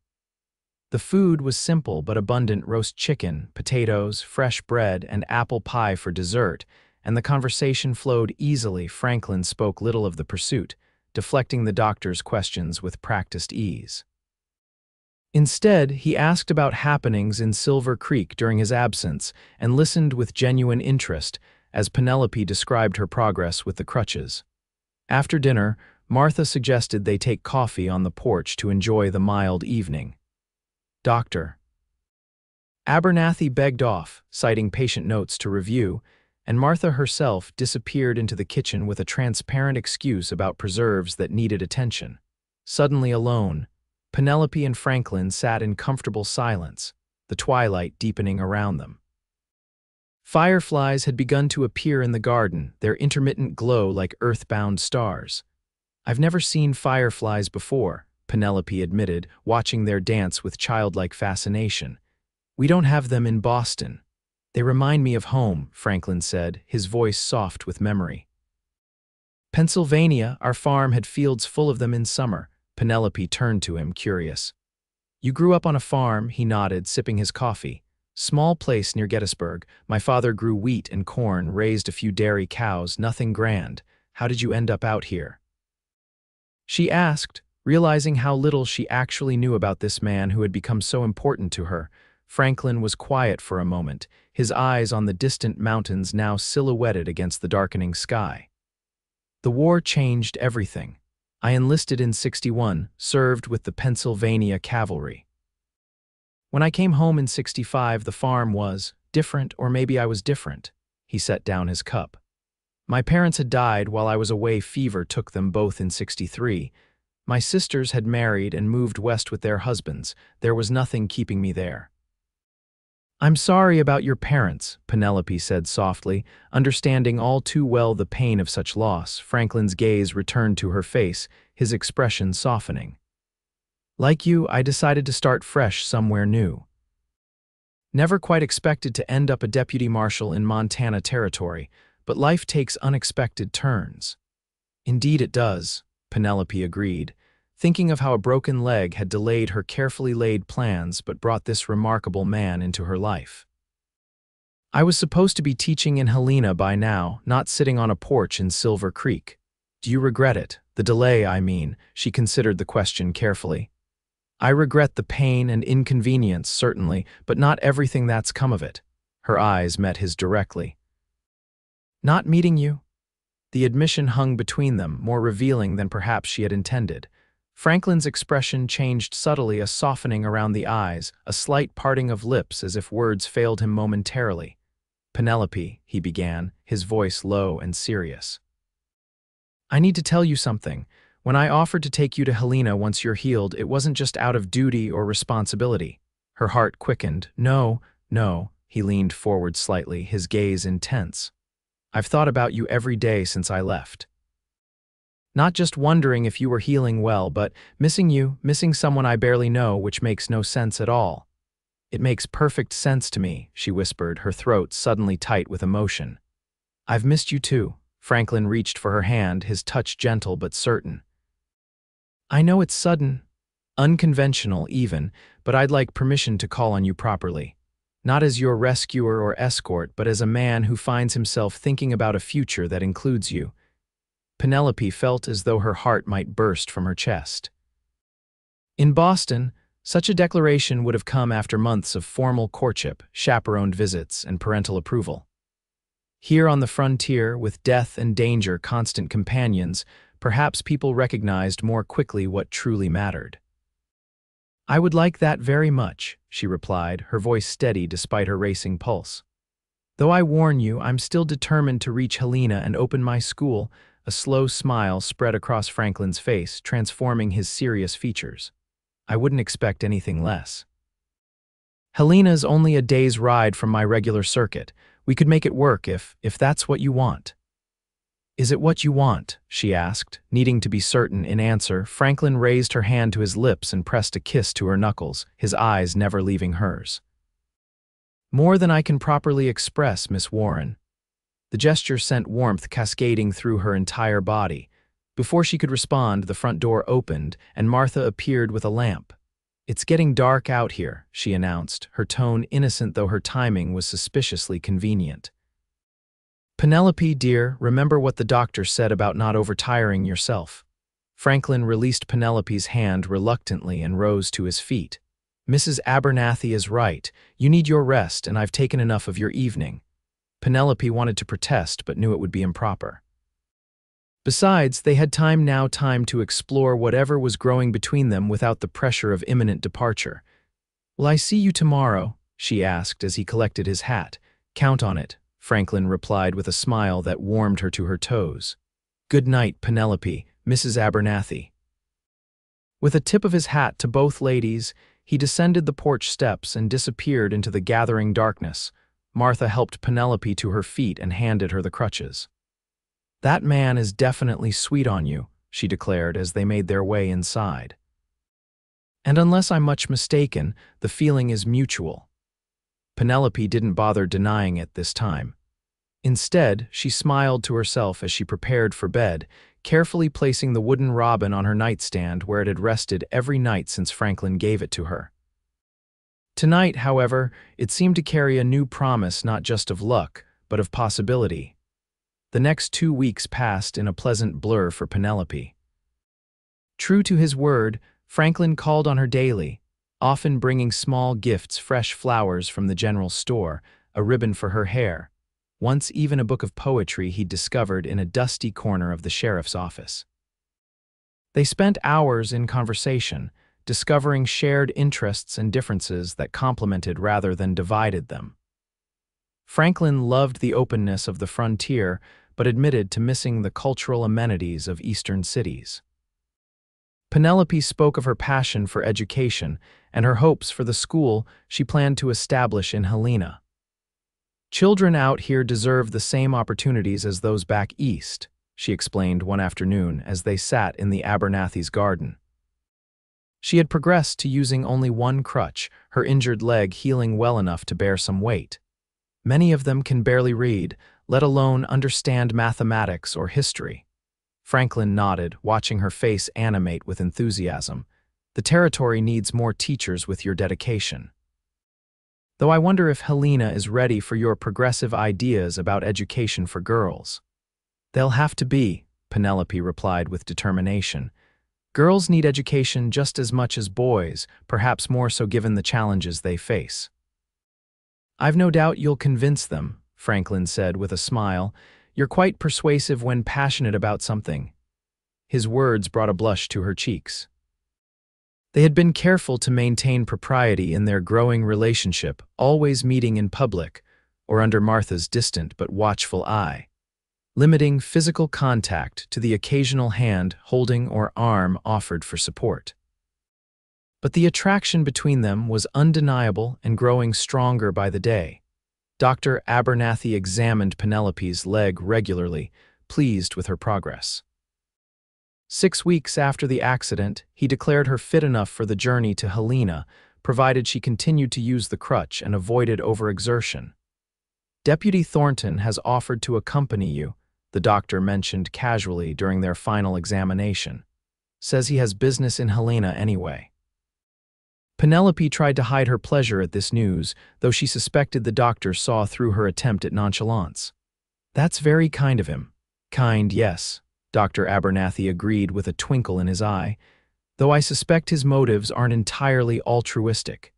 The food was simple but abundant: roast chicken, potatoes, fresh bread, and apple pie for dessert, and the conversation flowed easily. Franklin spoke little of the pursuit, deflecting the doctor's questions with practiced ease. Instead, he asked about happenings in Silver Creek during his absence and listened with genuine interest as Penelope described her progress with the crutches. After dinner, Martha suggested they take coffee on the porch to enjoy the mild evening. Doctor. Abernathy begged off, citing patient notes to review, and Martha herself disappeared into the kitchen with a transparent excuse about preserves that needed attention. Suddenly alone, Penelope and Franklin sat in comfortable silence, the twilight deepening around them. Fireflies had begun to appear in the garden, their intermittent glow like earthbound stars. I've never seen fireflies before, Penelope admitted, watching their dance with childlike fascination. We don't have them in Boston. They remind me of home, Franklin said, his voice soft with memory. Pennsylvania, our farm had fields full of them in summer. Penelope turned to him, curious. You grew up on a farm, he nodded, sipping his coffee. Small place near Gettysburg. My father grew wheat and corn, raised a few dairy cows, nothing grand. How did you end up out here? She asked, realizing how little she actually knew about this man who had become so important to her. Franklin was quiet for a moment, his eyes on the distant mountains now silhouetted against the darkening sky. The war changed everything. I enlisted in '61, served with the Pennsylvania Cavalry. When I came home in '65, the farm was different, or maybe I was different. He set down his cup. My parents had died while I was away. Fever took them both in '63. My sisters had married and moved west with their husbands. There was nothing keeping me there. I'm sorry about your parents, Penelope said softly, understanding all too well the pain of such loss. Franklin's gaze returned to her face, his expression softening. Like you, I decided to start fresh somewhere new. Never quite expected to end up a deputy marshal in Montana Territory, but life takes unexpected turns. Indeed it does, Penelope agreed, thinking of how a broken leg had delayed her carefully laid plans but brought this remarkable man into her life. I was supposed to be teaching in Helena by now, not sitting on a porch in Silver Creek. Do you regret it? The delay, I mean. She considered the question carefully. I regret the pain and inconvenience, certainly, but not everything that's come of it. Her eyes met his directly. Not meeting you? The admission hung between them, more revealing than perhaps she had intended. Franklin's expression changed subtly, a softening around the eyes, a slight parting of lips as if words failed him momentarily. Penelope, he began, his voice low and serious. I need to tell you something. When I offered to take you to Helena once you're healed, it wasn't just out of duty or responsibility. Her heart quickened. No, he leaned forward slightly, his gaze intense. I've thought about you every day since I left. Not just wondering if you were healing well, but missing you, missing someone I barely know, which makes no sense at all. It makes perfect sense to me, she whispered, her throat suddenly tight with emotion. I've missed you too. Franklin reached for her hand, his touch gentle but certain. I know it's sudden, unconventional even, but I'd like permission to call on you properly. Not as your rescuer or escort, but as a man who finds himself thinking about a future that includes you. Penelope felt as though her heart might burst from her chest. In Boston, such a declaration would have come after months of formal courtship, chaperoned visits, and parental approval. Here on the frontier, with death and danger constant companions, perhaps people recognized more quickly what truly mattered. I would like that very much, she replied, her voice steady despite her racing pulse. Though I warn you, I'm still determined to reach Helena and open my school. A slow smile spread across Franklin's face, transforming his serious features. I wouldn't expect anything less. Helena's only a day's ride from my regular circuit. We could make it work if that's what you want. Is it what you want? She asked, needing to be certain. In answer, Franklin raised her hand to his lips and pressed a kiss to her knuckles, his eyes never leaving hers. More than I can properly express, Miss Warren. The gesture sent warmth cascading through her entire body. Before she could respond, the front door opened, and Martha appeared with a lamp. It's getting dark out here, she announced, her tone innocent though her timing was suspiciously convenient. Penelope, dear, remember what the doctor said about not overtiring yourself. Franklin released Penelope's hand reluctantly and rose to his feet. Mrs. Abernathy is right. You need your rest, and I've taken enough of your evening. Penelope wanted to protest, but knew it would be improper. Besides, they had time to explore whatever was growing between them without the pressure of imminent departure. Will I see you tomorrow? She asked as he collected his hat. Count on it, Franklin replied with a smile that warmed her to her toes. Good night, Penelope, Mrs. Abernathy. With a tip of his hat to both ladies, he descended the porch steps and disappeared into the gathering darkness. Martha helped Penelope to her feet and handed her the crutches. That man is definitely sweet on you, she declared as they made their way inside. And unless I'm much mistaken, the feeling is mutual. Penelope didn't bother denying it this time. Instead, she smiled to herself as she prepared for bed, carefully placing the wooden robin on her nightstand where it had rested every night since Franklin gave it to her. Tonight, however, it seemed to carry a new promise not just of luck, but of possibility. The next 2 weeks passed in a pleasant blur for Penelope. True to his word, Franklin called on her daily, often bringing small gifts, fresh flowers from the general store, a ribbon for her hair, once even a book of poetry he'd discovered in a dusty corner of the sheriff's office. They spent hours in conversation, discovering shared interests and differences that complemented rather than divided them. Franklin loved the openness of the frontier, but admitted to missing the cultural amenities of eastern cities. Penelope spoke of her passion for education and her hopes for the school she planned to establish in Helena. Children out here deserve the same opportunities as those back east, she explained one afternoon as they sat in the Abernathy's garden. She had progressed to using only one crutch, her injured leg healing well enough to bear some weight. Many of them can barely read, let alone understand mathematics or history. Franklin nodded, watching her face animate with enthusiasm. The territory needs more teachers with your dedication. Though I wonder if Helena is ready for your progressive ideas about education for girls. They'll have to be, Penelope replied with determination. Girls need education just as much as boys, perhaps more so given the challenges they face. I've no doubt you'll convince them, Franklin said with a smile. You're quite persuasive when passionate about something. His words brought a blush to her cheeks. They had been careful to maintain propriety in their growing relationship, always meeting in public, or under Martha's distant but watchful eye, limiting physical contact to the occasional hand holding or arm offered for support. But the attraction between them was undeniable and growing stronger by the day. Dr. Abernathy examined Penelope's leg regularly, pleased with her progress. 6 weeks after the accident, he declared her fit enough for the journey to Helena, provided she continued to use the crutch and avoided overexertion. Deputy Thornton has offered to accompany you, the doctor mentioned casually during their final examination. Says he has business in Helena anyway. Penelope tried to hide her pleasure at this news, though she suspected the doctor saw through her attempt at nonchalance. That's very kind of him. Kind, yes, Dr. Abernathy agreed with a twinkle in his eye, though I suspect his motives aren't entirely altruistic.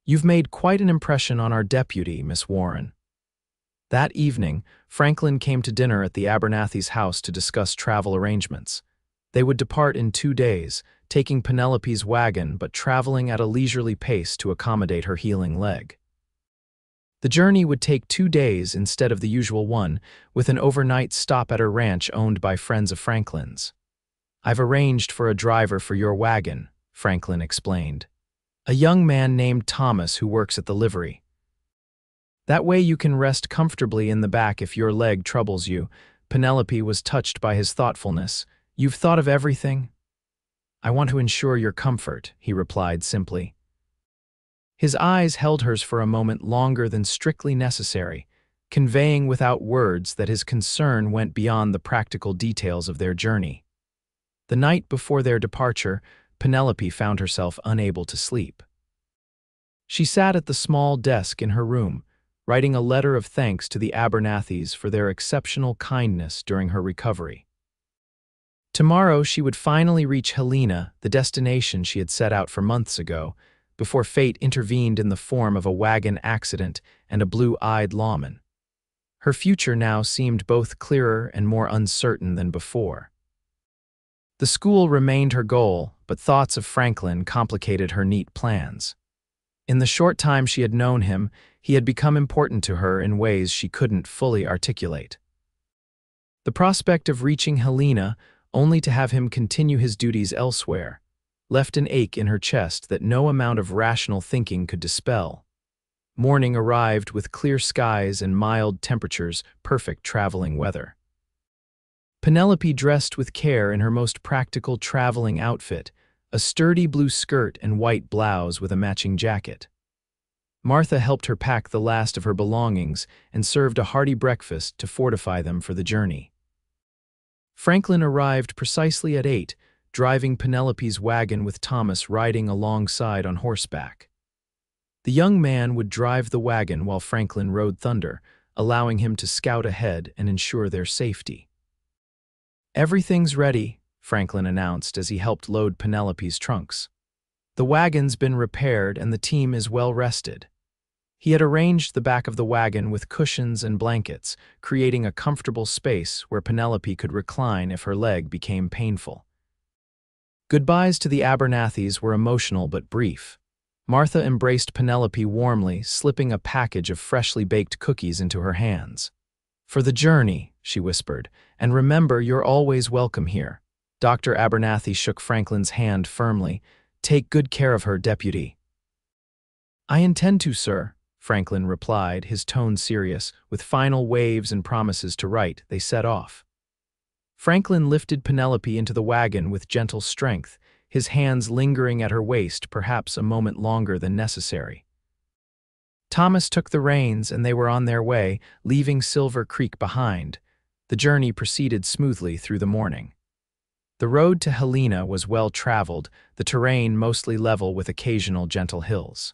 You've made quite an impression on our deputy, Miss Warren. That evening, Franklin came to dinner at the Abernathy's house to discuss travel arrangements. They would depart in 2 days, taking Penelope's wagon but traveling at a leisurely pace to accommodate her healing leg. The journey would take 2 days instead of the usual one, with an overnight stop at her ranch owned by friends of Franklin's. "I've arranged for a driver for your wagon," Franklin explained. "A young man named Thomas who works at the livery. That way you can rest comfortably in the back if your leg troubles you." Penelope was touched by his thoughtfulness. "You've thought of everything?" "I want to ensure your comfort," he replied simply. His eyes held hers for a moment longer than strictly necessary, conveying without words that his concern went beyond the practical details of their journey. The night before their departure, Penelope found herself unable to sleep. She sat at the small desk in her room, writing a letter of thanks to the Abernathys for their exceptional kindness during her recovery. Tomorrow she would finally reach Helena, the destination she had set out for months ago, before fate intervened in the form of a wagon accident and a blue-eyed lawman. Her future now seemed both clearer and more uncertain than before. The school remained her goal, but thoughts of Franklin complicated her neat plans. In the short time she had known him, he had become important to her in ways she couldn't fully articulate. The prospect of reaching Helena, only to have him continue his duties elsewhere, left an ache in her chest that no amount of rational thinking could dispel. Morning arrived with clear skies and mild temperatures, perfect traveling weather. Penelope dressed with care in her most practical traveling outfit, a sturdy blue skirt and white blouse with a matching jacket. Martha helped her pack the last of her belongings and served a hearty breakfast to fortify them for the journey. Franklin arrived precisely at 8, driving Penelope's wagon with Thomas riding alongside on horseback. The young man would drive the wagon while Franklin rode Thunder, allowing him to scout ahead and ensure their safety. "Everything's ready," Franklin announced as he helped load Penelope's trunks. "The wagon's been repaired and the team is well rested." He had arranged the back of the wagon with cushions and blankets, creating a comfortable space where Penelope could recline if her leg became painful. Goodbyes to the Abernathys were emotional but brief. Martha embraced Penelope warmly, slipping a package of freshly baked cookies into her hands. "For the journey," she whispered, "and remember you're always welcome here." Dr. Abernathy shook Franklin's hand firmly. "Take good care of her, Deputy." "I intend to, sir," Franklin replied, his tone serious. With final waves and promises to write, they set off. Franklin lifted Penelope into the wagon with gentle strength, his hands lingering at her waist perhaps a moment longer than necessary. Thomas took the reins and they were on their way, leaving Silver Creek behind. The journey proceeded smoothly through the morning. The road to Helena was well traveled, the terrain mostly level with occasional gentle hills.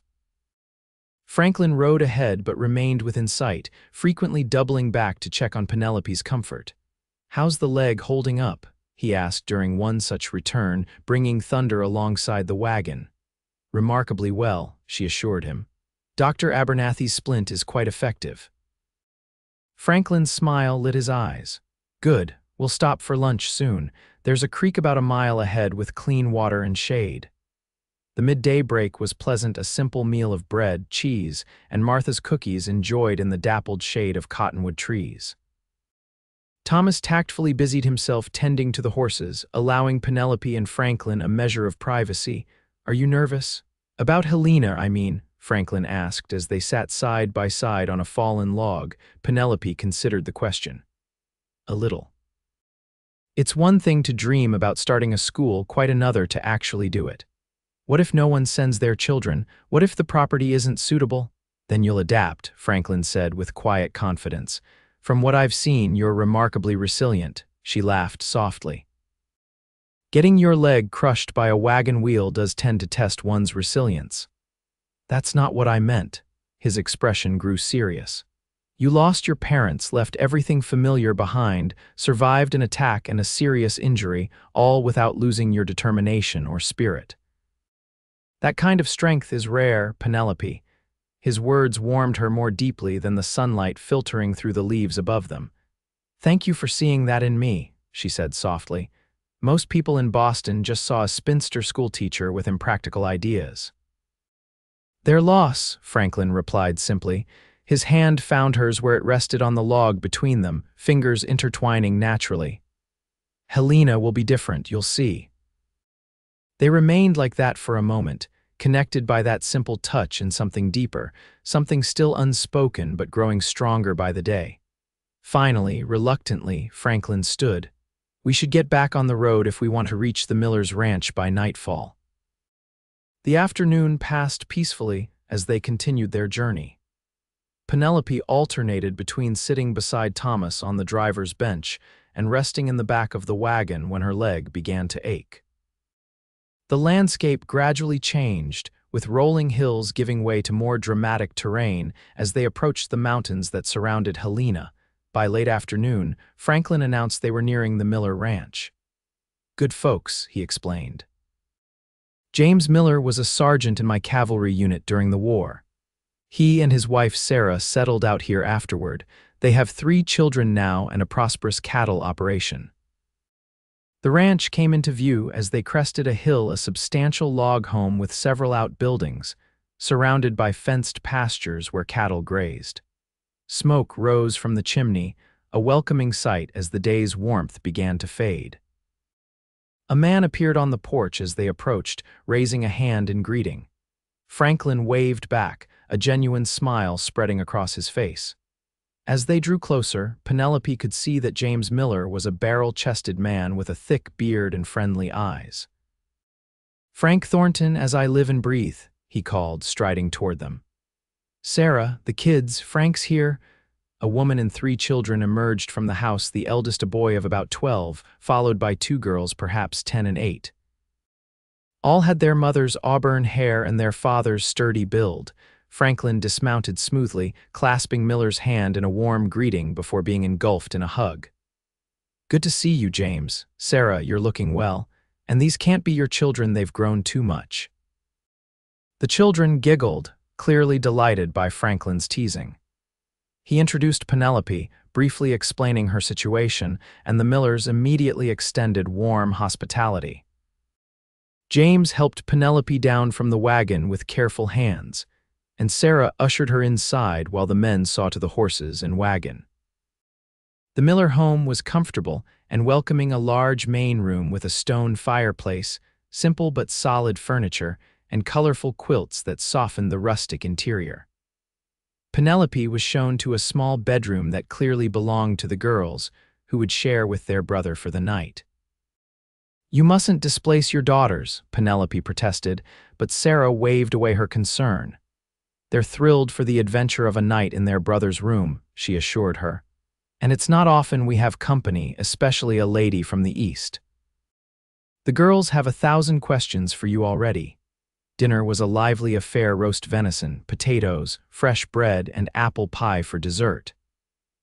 Franklin rode ahead but remained within sight, frequently doubling back to check on Penelope's comfort. "How's the leg holding up?" he asked during one such return, bringing Thunder alongside the wagon. "Remarkably well," she assured him. "Dr. Abernathy's splint is quite effective." Franklin's smile lit his eyes. "Good, we'll stop for lunch soon. There's a creek about a mile ahead with clean water and shade." The midday break was pleasant, a simple meal of bread, cheese, and Martha's cookies enjoyed in the dappled shade of cottonwood trees. Thomas tactfully busied himself tending to the horses, allowing Penelope and Franklin a measure of privacy. "Are you nervous?" "About Helena, I mean," Franklin asked as they sat side by side on a fallen log. Penelope considered the question. "A little. It's one thing to dream about starting a school, quite another to actually do it. What if no one sends their children? What if the property isn't suitable?" "Then you'll adapt," Franklin said with quiet confidence. "From what I've seen, you're remarkably resilient." She laughed softly. "Getting your leg crushed by a wagon wheel does tend to test one's resilience." "That's not what I meant." His expression grew serious. "You lost your parents, left everything familiar behind, survived an attack and a serious injury, all without losing your determination or spirit. That kind of strength is rare, Penelope." His words warmed her more deeply than the sunlight filtering through the leaves above them. "Thank you for seeing that in me," she said softly. Most people in Boston just saw a spinster schoolteacher with impractical ideas. "Their loss," Franklin replied simply. His hand found hers where it rested on the log between them, fingers intertwining naturally. "Helena will be different, you'll see." They remained like that for a moment, connected by that simple touch and something deeper, something still unspoken but growing stronger by the day. Finally, reluctantly, Franklin stood. "We should get back on the road if we want to reach the Millers' ranch by nightfall." The afternoon passed peacefully as they continued their journey. Penelope alternated between sitting beside Thomas on the driver's bench and resting in the back of the wagon when her leg began to ache. The landscape gradually changed, with rolling hills giving way to more dramatic terrain as they approached the mountains that surrounded Helena. By late afternoon, Franklin announced they were nearing the Miller Ranch. "Good folks," he explained. "James Miller was a sergeant in my cavalry unit during the war. He and his wife Sarah settled out here afterward. They have 3 children now and a prosperous cattle operation." The ranch came into view as they crested a hill, a substantial log home with several outbuildings, surrounded by fenced pastures where cattle grazed. Smoke rose from the chimney, a welcoming sight as the day's warmth began to fade. A man appeared on the porch as they approached, raising a hand in greeting. Franklin waved back, a genuine smile spreading across his face. As they drew closer, Penelope could see that James Miller was a barrel-chested man with a thick beard and friendly eyes. "Frank Thornton, as I live and breathe," he called, striding toward them. "Sarah, the kids, Frank's here." A woman and 3 children emerged from the house, the eldest a boy of about 12, followed by 2 girls perhaps 10 and 8. All had their mother's auburn hair and their father's sturdy build. Franklin dismounted smoothly, clasping Miller's hand in a warm greeting before being engulfed in a hug. "Good to see you, James. Sarah, you're looking well. And these can't be your children, they've grown too much." The children giggled, clearly delighted by Franklin's teasing. He introduced Penelope, briefly explaining her situation, and the Millers immediately extended warm hospitality. James helped Penelope down from the wagon with careful hands, and Sarah ushered her inside while the men saw to the horses and wagon. The Miller home was comfortable and welcoming, a large main room with a stone fireplace, simple but solid furniture, and colorful quilts that softened the rustic interior. Penelope was shown to a small bedroom that clearly belonged to the girls, who would share with their brother for the night. "You mustn't displace your daughters," Penelope protested, but Sarah waved away her concern. "They're thrilled for the adventure of a night in their brother's room," she assured her. "And it's not often we have company, especially a lady from the East." "The girls have 1,000 questions for you already." Dinner was a lively affair: roast venison, potatoes, fresh bread, and apple pie for dessert.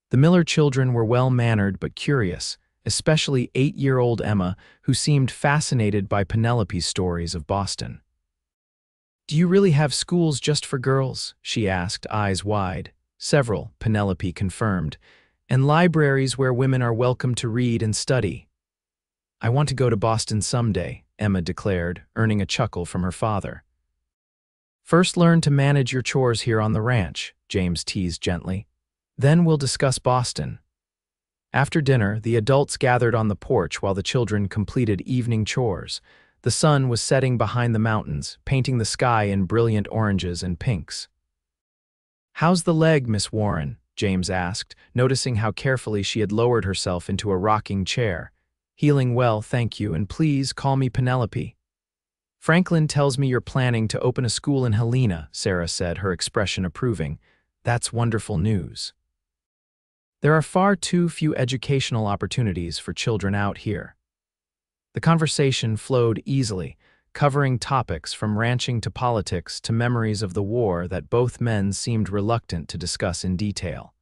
The Miller children were well-mannered but curious, especially 8-year-old Emma, who seemed fascinated by Penelope's stories of Boston. "Do you really have schools just for girls?" she asked, eyes wide. "Several," Penelope confirmed, "and libraries where women are welcome to read and study." "I want to go to Boston someday," Emma declared, earning a chuckle from her father. "First learn to manage your chores here on the ranch," James teased gently. "Then we'll discuss Boston." After dinner, the adults gathered on the porch while the children completed evening chores. The sun was setting behind the mountains, painting the sky in brilliant oranges and pinks. "How's the leg, Miss Warren?" James asked, noticing how carefully she had lowered herself into a rocking chair. "Healing well, thank you, and please call me Penelope." "Franklin tells me you're planning to open a school in Helena," Sarah said, her expression approving. "That's wonderful news. There are far too few educational opportunities for children out here." The conversation flowed easily, covering topics from ranching to politics to memories of the war that both men seemed reluctant to discuss in detail.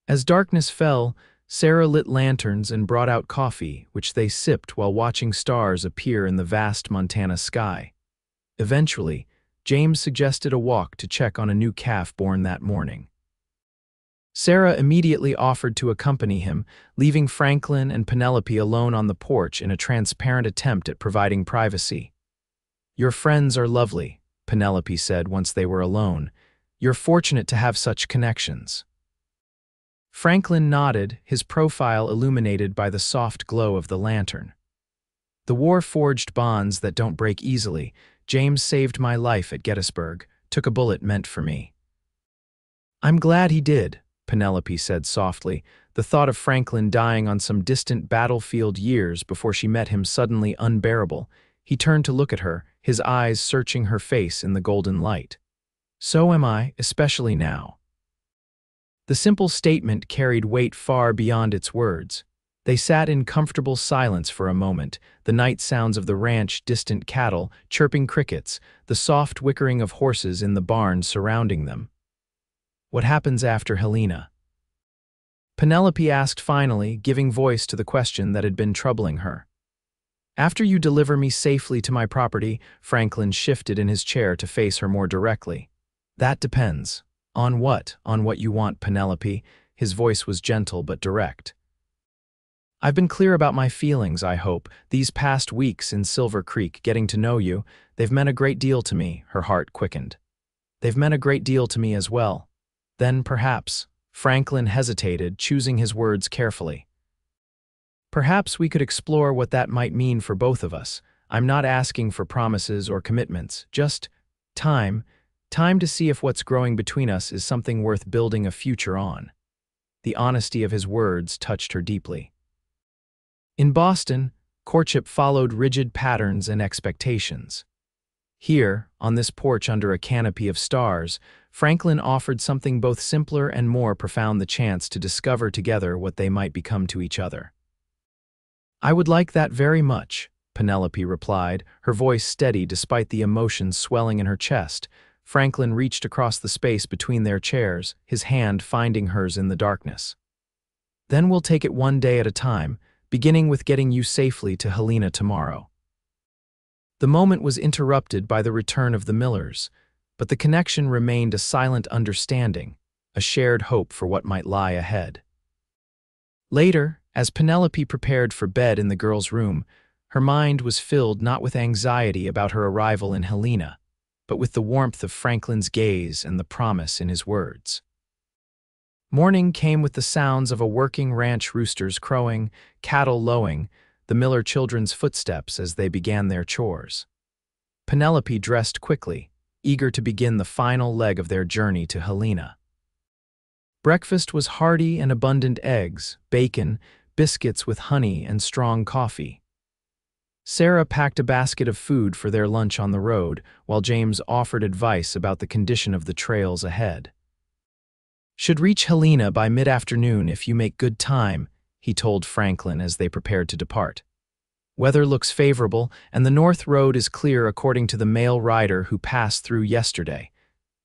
As darkness fell, Sarah lit lanterns and brought out coffee, which they sipped while watching stars appear in the vast Montana sky. Eventually, James suggested a walk to check on a new calf born that morning. Sarah immediately offered to accompany him, leaving Franklin and Penelope alone on the porch in a transparent attempt at providing privacy. "Your friends are lovely," Penelope said once they were alone. "You're fortunate to have such connections." Franklin nodded, his profile illuminated by the soft glow of the lantern. "The war forged bonds that don't break easily. James saved my life at Gettysburg, took a bullet meant for me." "I'm glad he did," Penelope said softly, the thought of Franklin dying on some distant battlefield years before she met him suddenly unbearable. He turned to look at her, his eyes searching her face in the golden light. "So am I, especially now." The simple statement carried weight far beyond its words. They sat in comfortable silence for a moment, the night sounds of the ranch, distant cattle, chirping crickets, the soft whickering of horses in the barn surrounding them. "What happens after Helena?" Penelope asked finally, giving voice to the question that had been troubling her. "After you deliver me safely to my property," Franklin shifted in his chair to face her more directly. "That depends." "On what? On what you want, Penelope?" His voice was gentle but direct. "I've been clear about my feelings, I hope. These past weeks in Silver Creek, getting to know you, they've meant a great deal to me," her heart quickened. "They've meant a great deal to me as well. Then perhaps," Franklin hesitated, choosing his words carefully. "Perhaps we could explore what that might mean for both of us. I'm not asking for promises or commitments, just time. Time to see if what's growing between us is something worth building a future on." The honesty of his words touched her deeply. In Boston, courtship followed rigid patterns and expectations. Here, on this porch under a canopy of stars, Franklin offered something both simpler and more profound, the chance to discover together what they might become to each other. "I would like that very much," Penelope replied, her voice steady despite the emotions swelling in her chest. Franklin reached across the space between their chairs, his hand finding hers in the darkness. "Then we'll take it one day at a time, beginning with getting you safely to Helena tomorrow." The moment was interrupted by the return of the Millers, but the connection remained a silent understanding, a shared hope for what might lie ahead. Later, as Penelope prepared for bed in the girl's room, her mind was filled not with anxiety about her arrival in Helena, but with the warmth of Franklin's gaze and the promise in his words. Morning came with the sounds of a working ranch roosters crowing, cattle lowing, the Miller children's footsteps as they began their chores. Penelope dressed quickly, eager to begin the final leg of their journey to Helena. Breakfast was hearty and abundant: eggs, bacon, biscuits with honey, and strong coffee. Sarah packed a basket of food for their lunch on the road, while James offered advice about the condition of the trails ahead. "Should reach Helena by mid-afternoon if you make good time," he told Franklin as they prepared to depart. "Weather looks favorable, and the North Road is clear according to the male rider who passed through yesterday."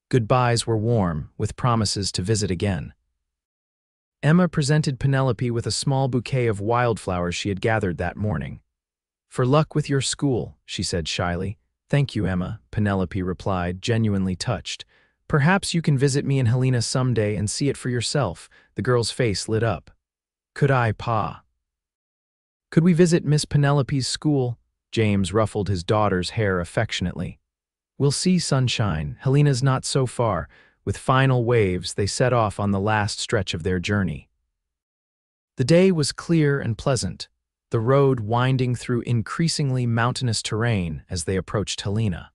Goodbyes were warm, with promises to visit again. Emma presented Penelope with a small bouquet of wildflowers she had gathered that morning. "For luck with your school," she said shyly. "Thank you, Emma," Penelope replied, genuinely touched. "Perhaps you can visit me in Helena someday and see it for yourself." The girl's face lit up. "Could I, Pa? Could we visit Miss Penelope's school?" James ruffled his daughter's hair affectionately. "We'll see, sunshine. Helena's not so far." With final waves, they set off on the last stretch of their journey. The day was clear and pleasant, the road winding through increasingly mountainous terrain as they approached Helena.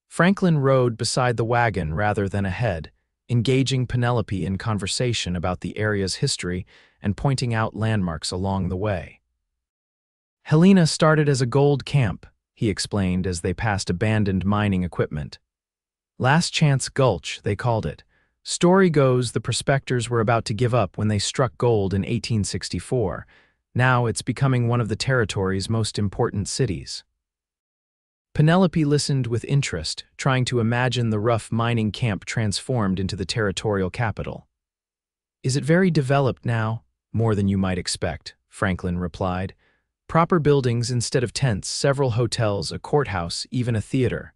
Franklin rode beside the wagon rather than ahead, engaging Penelope in conversation about the area's history and pointing out landmarks along the way. "Helena started as a gold camp," he explained as they passed abandoned mining equipment. "Last Chance Gulch, they called it. Story goes the prospectors were about to give up when they struck gold in 1864. Now it's becoming one of the territory's most important cities." Penelope listened with interest, trying to imagine the rough mining camp transformed into the territorial capital. "Is it very developed now?" "More than you might expect," Franklin replied. "Proper buildings instead of tents, several hotels, a courthouse, even a theater.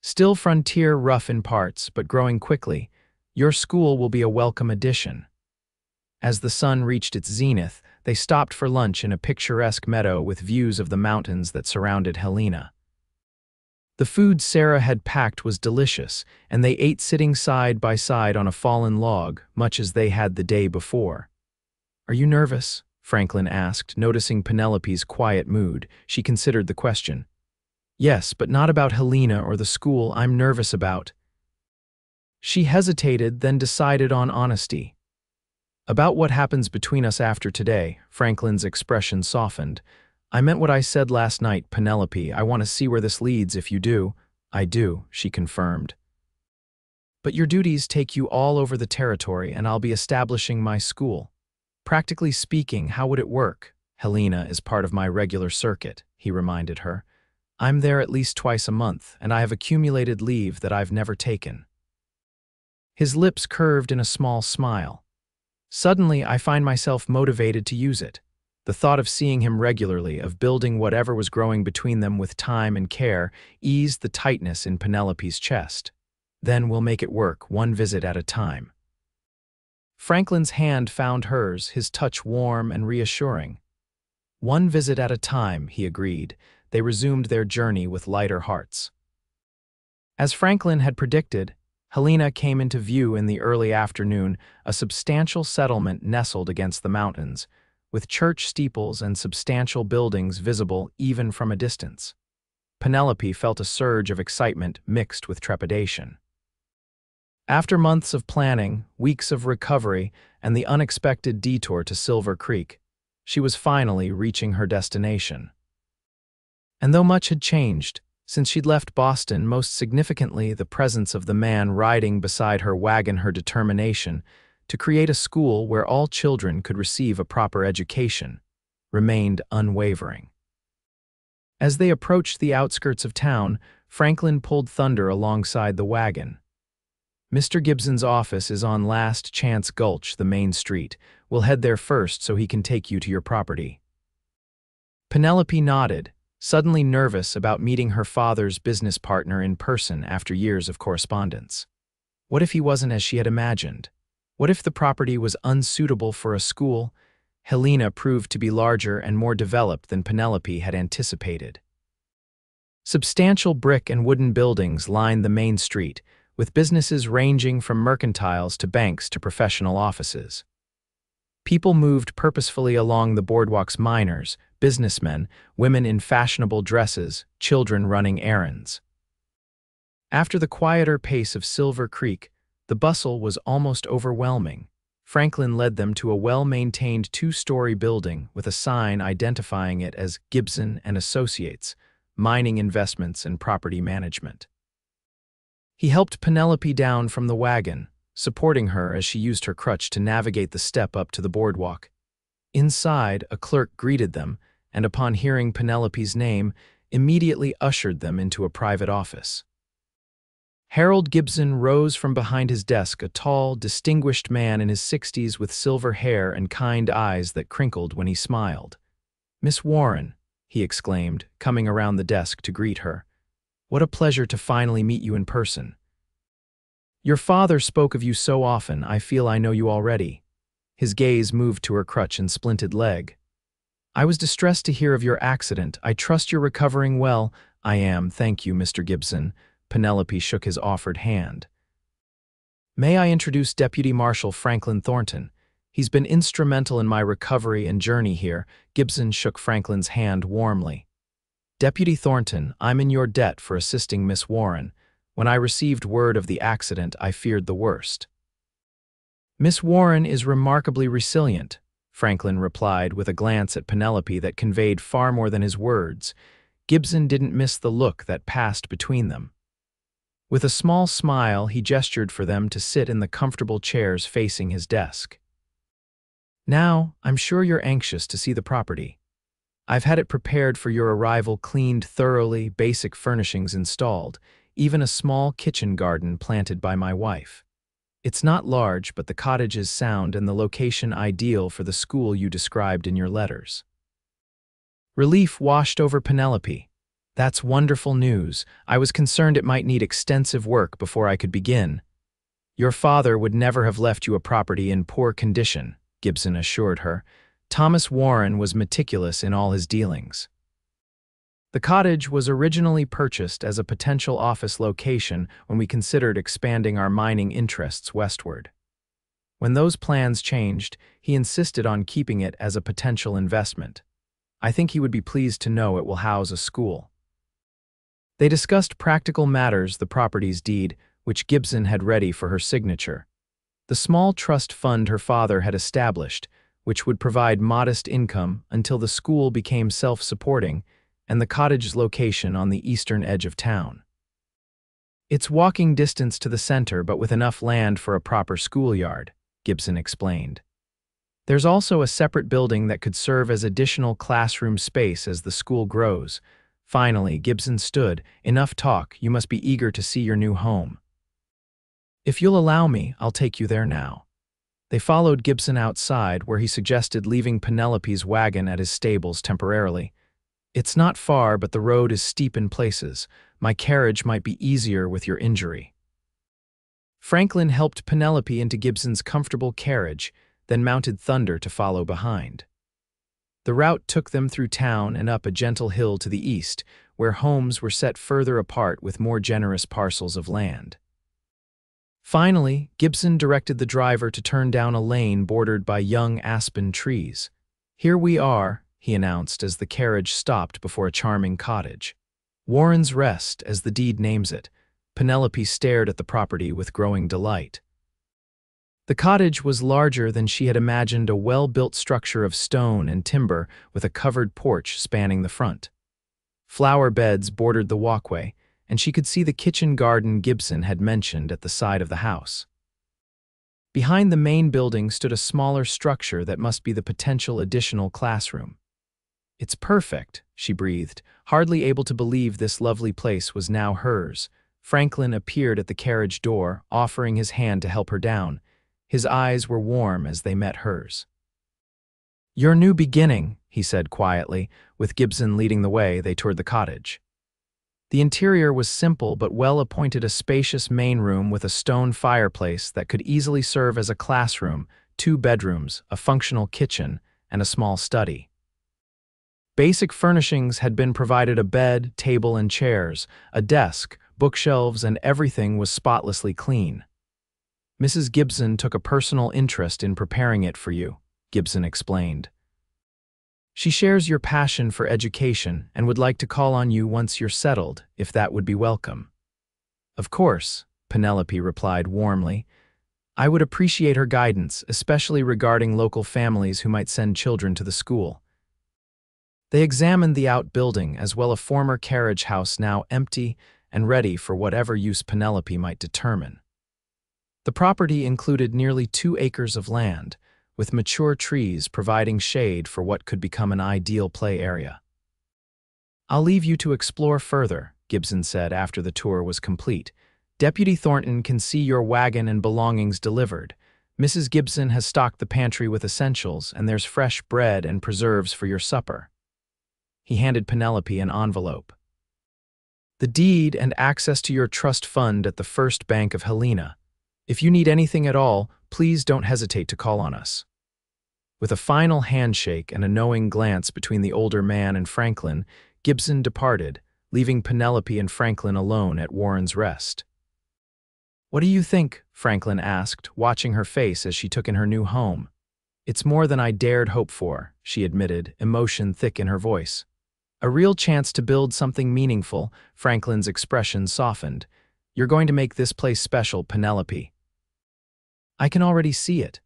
Still frontier rough in parts, but growing quickly. Your school will be a welcome addition." As the sun reached its zenith, they stopped for lunch in a picturesque meadow with views of the mountains that surrounded Helena. The food Sarah had packed was delicious, and they ate sitting side by side on a fallen log, much as they had the day before. "Are you nervous?" Franklin asked, noticing Penelope's quiet mood. She considered the question. "Yes, but not about Helena or the school. I'm nervous about—" She hesitated, then decided on honesty. "About what happens between us after today." Franklin's expression softened. "I meant what I said last night, Penelope. I want to see where this leads if you do." "I do," she confirmed. "But your duties take you all over the territory, and I'll be establishing my school. Practically speaking, how would it work?" "Helena is part of my regular circuit," he reminded her. "I'm there at least twice a month, and I have accumulated leave that I've never taken." His lips curved in a small smile. "Suddenly, I find myself motivated to use it. The thought of seeing him regularly, of building whatever was growing between them with time and care, eased the tightness in Penelope's chest. Then we'll make it work, one visit at a time." Franklin's hand found hers, his touch warm and reassuring. "One visit at a time," he agreed. They resumed their journey with lighter hearts. As Franklin had predicted, Helena came into view in the early afternoon, a substantial settlement nestled against the mountains, with church steeples and substantial buildings visible even from a distance. Penelope felt a surge of excitement mixed with trepidation. After months of planning, weeks of recovery, and the unexpected detour to Silver Creek, she was finally reaching her destination. And though much had changed since she'd left Boston, most significantly the presence of the man riding beside her wagon, her determination to create a school where all children could receive a proper education, remained unwavering. As they approached the outskirts of town, Franklin pulled Thunder alongside the wagon. "Mr. Gibson's office is on Last Chance Gulch, the main street. We'll head there first so he can take you to your property." Penelope nodded, suddenly nervous about meeting her father's business partner in person after years of correspondence. What if he wasn't as she had imagined? What if the property was unsuitable for a school? Helena proved to be larger and more developed than Penelope had anticipated. Substantial brick and wooden buildings lined the main street, with businesses ranging from mercantiles to banks to professional offices. People moved purposefully along the boardwalks: miners, businessmen, women in fashionable dresses, children running errands. After the quieter pace of Silver Creek, the bustle was almost overwhelming. Franklin led them to a well-maintained two-story building with a sign identifying it as Gibson and Associates, Mining Investments and Property Management. He helped Penelope down from the wagon, supporting her as she used her crutch to navigate the step up to the boardwalk. Inside, a clerk greeted them, and upon hearing Penelope's name, immediately ushered them into a private office. Harold Gibson rose from behind his desk, a tall, distinguished man in his 60s with silver hair and kind eyes that crinkled when he smiled. "Miss Warren," he exclaimed, coming around the desk to greet her. "What a pleasure to finally meet you in person. Your father spoke of you so often, I feel I know you already." His gaze moved to her crutch and splinted leg. "I was distressed to hear of your accident. I trust you're recovering well." "I am, thank you, Mr. Gibson." Penelope shook his offered hand. "May I introduce Deputy Marshal Franklin Thornton? He's been instrumental in my recovery and journey here." Gibson shook Franklin's hand warmly. "Deputy Thornton, I'm in your debt for assisting Miss Warren. When I received word of the accident, I feared the worst." "Miss Warren is remarkably resilient," Franklin replied with a glance at Penelope that conveyed far more than his words. Gibson didn't miss the look that passed between them. With a small smile, he gestured for them to sit in the comfortable chairs facing his desk. "Now, I'm sure you're anxious to see the property. I've had it prepared for your arrival, cleaned thoroughly, basic furnishings installed, even a small kitchen garden planted by my wife. It's not large, but the cottage is sound and the location ideal for the school you described in your letters." Relief washed over Penelope. "That's wonderful news. I was concerned it might need extensive work before I could begin." Your father would never have left you a property in poor condition, Gibson assured her. Thomas Warren was meticulous in all his dealings. The cottage was originally purchased as a potential office location when we considered expanding our mining interests westward. When those plans changed, he insisted on keeping it as a potential investment. I think he would be pleased to know it will house a school. They discussed practical matters, the property's deed, which Gibson had ready for her signature, the small trust fund her father had established, which would provide modest income until the school became self-supporting, and the cottage's location on the eastern edge of town. It's walking distance to the center, but with enough land for a proper schoolyard, Gibson explained. There's also a separate building that could serve as additional classroom space as the school grows. Finally, Gibson stood. Enough talk, you must be eager to see your new home. If you'll allow me, I'll take you there now. They followed Gibson outside, where he suggested leaving Penelope's wagon at his stables temporarily. It's not far, but the road is steep in places. My carriage might be easier with your injury. Franklin helped Penelope into Gibson's comfortable carriage, then mounted Thunder to follow behind. The route took them through town and up a gentle hill to the east, where homes were set further apart with more generous parcels of land. Finally, Gibson directed the driver to turn down a lane bordered by young aspen trees. Here we are, he announced as the carriage stopped before a charming cottage. Warren's Rest, as the deed names it. Penelope stared at the property with growing delight. The cottage was larger than she had imagined, a well-built structure of stone and timber with a covered porch spanning the front. Flower beds bordered the walkway, and she could see the kitchen garden Gibson had mentioned at the side of the house. Behind the main building stood a smaller structure that must be the potential additional classroom. It's perfect, she breathed, hardly able to believe this lovely place was now hers. Franklin appeared at the carriage door, offering his hand to help her down. His eyes were warm as they met hers. Your new beginning, he said quietly. With Gibson leading the way, they toured the cottage. The interior was simple but well appointed, a spacious main room with a stone fireplace that could easily serve as a classroom, 2 bedrooms, a functional kitchen, and a small study. Basic furnishings had been provided: a bed, table and chairs, a desk, bookshelves, and everything was spotlessly clean. Mrs. Gibson took a personal interest in preparing it for you, Gibson explained. She shares your passion for education and would like to call on you once you're settled, if that would be welcome. Of course, Penelope replied warmly. I would appreciate her guidance, especially regarding local families who might send children to the school. They examined the outbuilding as well, a former carriage house now empty and ready for whatever use Penelope might determine. The property included nearly 2 acres of land, with mature trees providing shade for what could become an ideal play area. I'll leave you to explore further, Gibson said after the tour was complete. Deputy Thornton can see your wagon and belongings delivered. Mrs. Gibson has stocked the pantry with essentials, and there's fresh bread and preserves for your supper. He handed Penelope an envelope. The deed and access to your trust fund at the First Bank of Helena. If you need anything at all, please don't hesitate to call on us. With a final handshake and a knowing glance between the older man and Franklin, Gibson departed, leaving Penelope and Franklin alone at Warren's Rest. What do you think? Franklin asked, watching her face as she took in her new home. It's more than I dared hope for, she admitted, emotion thick in her voice. A real chance to build something meaningful. Franklin's expression softened. You're going to make this place special, Penelope. I can already see it.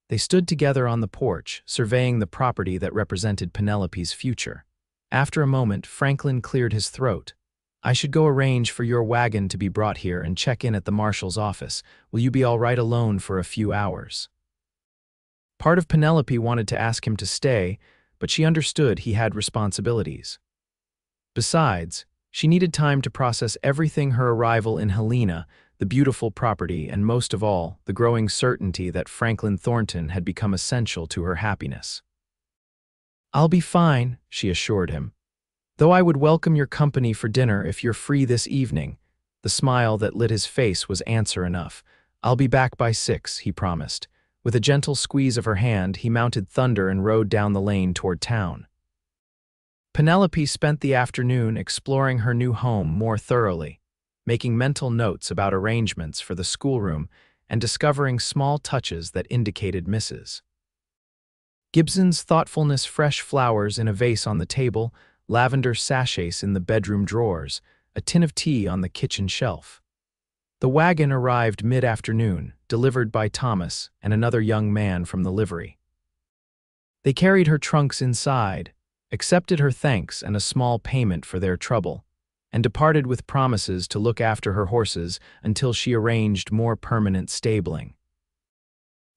They stood together on the porch, surveying the property that represented Penelope's future. After a moment, Franklin cleared his throat. I should go arrange for your wagon to be brought here and check in at the marshal's office. Will you be all right alone for a few hours? Part of Penelope wanted to ask him to stay, but she understood he had responsibilities. Besides, she needed time to process everything: her arrival in Helena, the beautiful property, and most of all, the growing certainty that Franklin Thornton had become essential to her happiness. I'll be fine, she assured him. Though I would welcome your company for dinner if you're free this evening. The smile that lit his face was answer enough. "I'll be back by 6, he promised. With a gentle squeeze of her hand, he mounted Thunder and rode down the lane toward town. Penelope spent the afternoon exploring her new home more thoroughly, making mental notes about arrangements for the schoolroom and discovering small touches that indicated misses. Gibson's thoughtfulness: fresh flowers in a vase on the table, lavender sachets in the bedroom drawers, a tin of tea on the kitchen shelf. The wagon arrived mid-afternoon, delivered by Thomas and another young man from the livery. They carried her trunks inside, accepted her thanks and a small payment for their trouble, and departed with promises to look after her horses until she arranged more permanent stabling.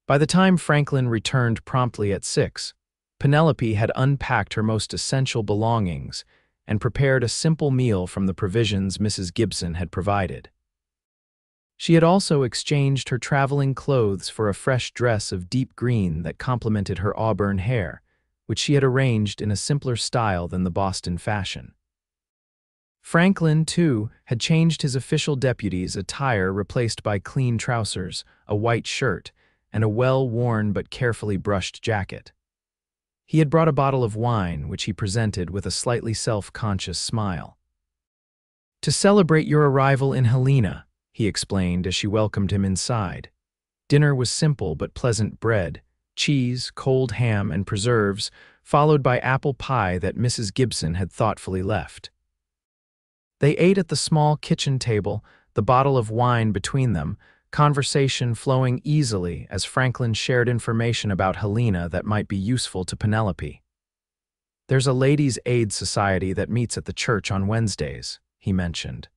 By the time Franklin returned promptly at 6, Penelope had unpacked her most essential belongings and prepared a simple meal from the provisions Mrs. Gibson had provided. She had also exchanged her traveling clothes for a fresh dress of deep green that complemented her auburn hair, which she had arranged in a simpler style than the Boston fashion. Franklin, too, had changed his official deputy's attire, replaced by clean trousers, a white shirt, and a well-worn but carefully brushed jacket. He had brought a bottle of wine, which he presented with a slightly self-conscious smile. "To celebrate your arrival in Helena," he explained as she welcomed him inside. Dinner was simple but pleasant: bread, cheese, cold ham, and preserves, followed by apple pie that Mrs. Gibson had thoughtfully left. They ate at the small kitchen table, the bottle of wine between them, conversation flowing easily as Franklin shared information about Helena that might be useful to Penelope. "There's a ladies' aid society that meets at the church on Wednesdays," he mentioned.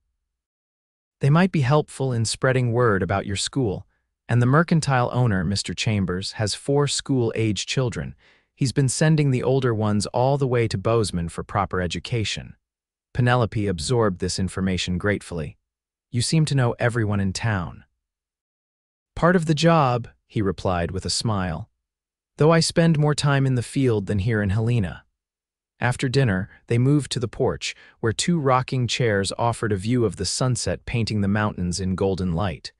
"They might be helpful in spreading word about your school, and the mercantile owner, Mr. Chambers, has 4 school-age children. He's been sending the older ones all the way to Bozeman for proper education." Penelope absorbed this information gratefully. "You seem to know everyone in town." "Part of the job," he replied with a smile, "though I spend more time in the field than here in Helena." After dinner, they moved to the porch, where 2 rocking chairs offered a view of the sunset painting the mountains in golden light.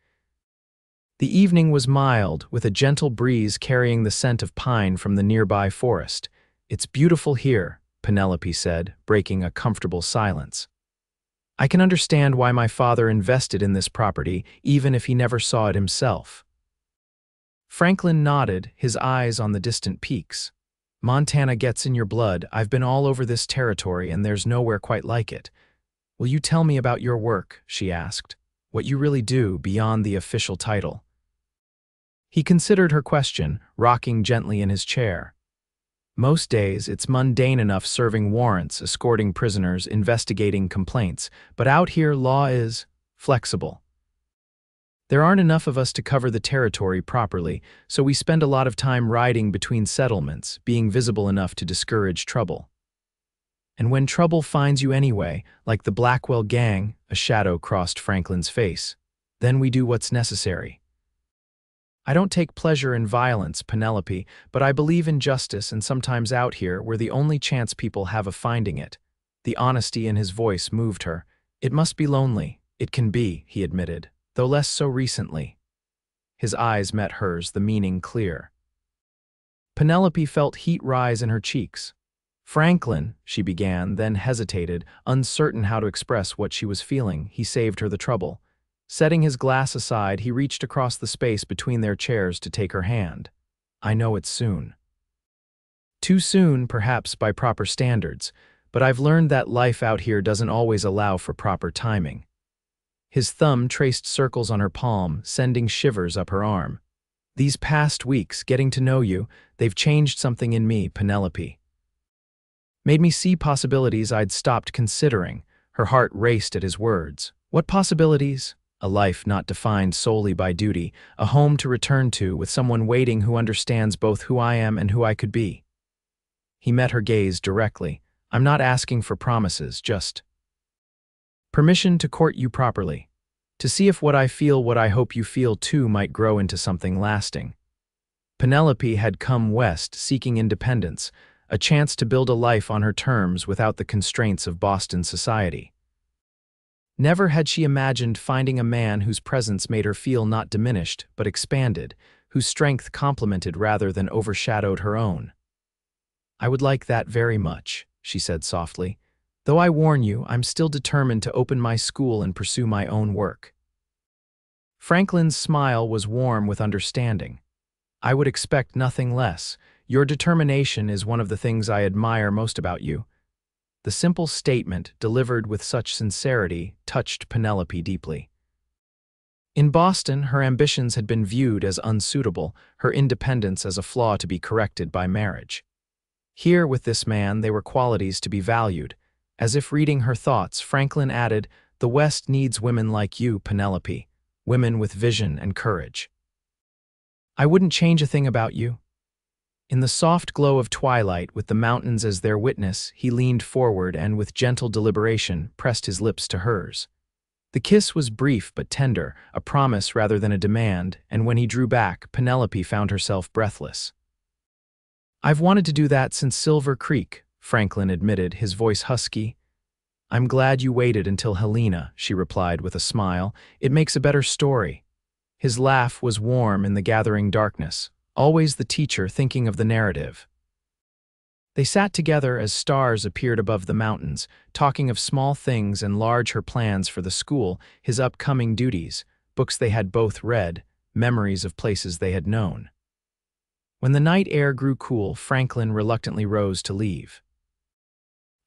The evening was mild, with a gentle breeze carrying the scent of pine from the nearby forest. "It's beautiful here," Penelope said, breaking a comfortable silence. "I can understand why my father invested in this property, even if he never saw it himself." Franklin nodded, his eyes on the distant peaks. "Montana gets in your blood. I've been all over this territory, and there's nowhere quite like it. Will you tell me about your work?" she asked. "What you really do beyond the official title?" He considered her question, rocking gently in his chair. "Most days, it's mundane enough: serving warrants, escorting prisoners, investigating complaints. But out here, law is flexible. There aren't enough of us to cover the territory properly, so we spend a lot of time riding between settlements, being visible enough to discourage trouble. And when trouble finds you anyway, like the Blackwell gang," a shadow crossed Franklin's face, "then we do what's necessary." "I don't take pleasure in violence, Penelope, but I believe in justice, and sometimes out here we're the only chance people have of finding it." The honesty in his voice moved her. "It must be lonely." "It can be," he admitted, "though less so recently." His eyes met hers, the meaning clear. Penelope felt heat rise in her cheeks. "Franklin," she began, then hesitated, uncertain how to express what she was feeling. He saved her the trouble. Setting his glass aside, he reached across the space between their chairs to take her hand. "I know it's soon. Too soon, perhaps, by proper standards, but I've learned that life out here doesn't always allow for proper timing." His thumb traced circles on her palm, sending shivers up her arm. "These past weeks, getting to know you, they've changed something in me, Penelope. Made me see possibilities I'd stopped considering." Her heart raced at his words. "What possibilities?" "A life not defined solely by duty, a home to return to with someone waiting who understands both who I am and who I could be." He met her gaze directly. "I'm not asking for promises, just permission to court you properly. To see if what I feel, what I hope you feel too, might grow into something lasting." Penelope had come west seeking independence, a chance to build a life on her terms without the constraints of Boston society. Never had she imagined finding a man whose presence made her feel not diminished, but expanded, whose strength complemented rather than overshadowed her own. "I would like that very much," she said softly. "Though I warn you, I'm still determined to open my school and pursue my own work." Franklin's smile was warm with understanding. "I would expect nothing less. Your determination is one of the things I admire most about you." The simple statement, delivered with such sincerity, touched Penelope deeply. In Boston, her ambitions had been viewed as unsuitable, her independence as a flaw to be corrected by marriage. Here, with this man, they were qualities to be valued. As if reading her thoughts, Franklin added, "The West needs women like you, Penelope, women with vision and courage." "I wouldn't change a thing about you." In the soft glow of twilight, with the mountains as their witness, he leaned forward and, with gentle deliberation, pressed his lips to hers. The kiss was brief but tender, a promise rather than a demand, and when he drew back, Penelope found herself breathless. "I've wanted to do that since Silver Creek," Franklin admitted, his voice husky. "I'm glad you waited until Helena," she replied with a smile. "It makes a better story." His laugh was warm in the gathering darkness, always the teacher thinking of the narrative. They sat together as stars appeared above the mountains, talking of small things and large her plans for the school, his upcoming duties, books they had both read, memories of places they had known. When the night air grew cool, Franklin reluctantly rose to leave.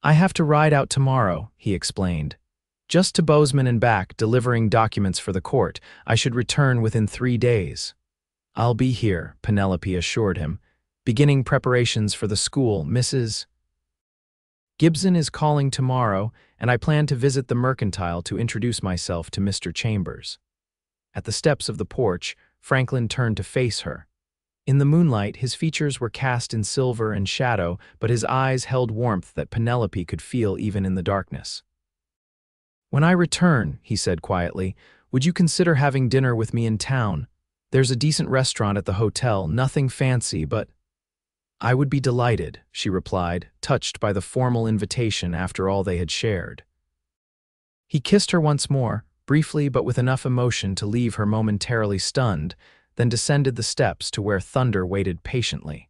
"I have to ride out tomorrow," he explained. "Just to Bozeman and back, delivering documents for the court. I should return within 3 days." "I'll be here," Penelope assured him. "Beginning preparations for the school, Mrs. Gibson is calling tomorrow, and I plan to visit the mercantile to introduce myself to Mr. Chambers." At the steps of the porch, Franklin turned to face her. In the moonlight, his features were cast in silver and shadow, but his eyes held warmth that Penelope could feel even in the darkness. "When I return," he said quietly, "would you consider having dinner with me in town? There's a decent restaurant at the hotel, nothing fancy, but—" "I would be delighted," she replied, touched by the formal invitation after all they had shared. He kissed her once more, briefly but with enough emotion to leave her momentarily stunned, then descended the steps to where Thunder waited patiently.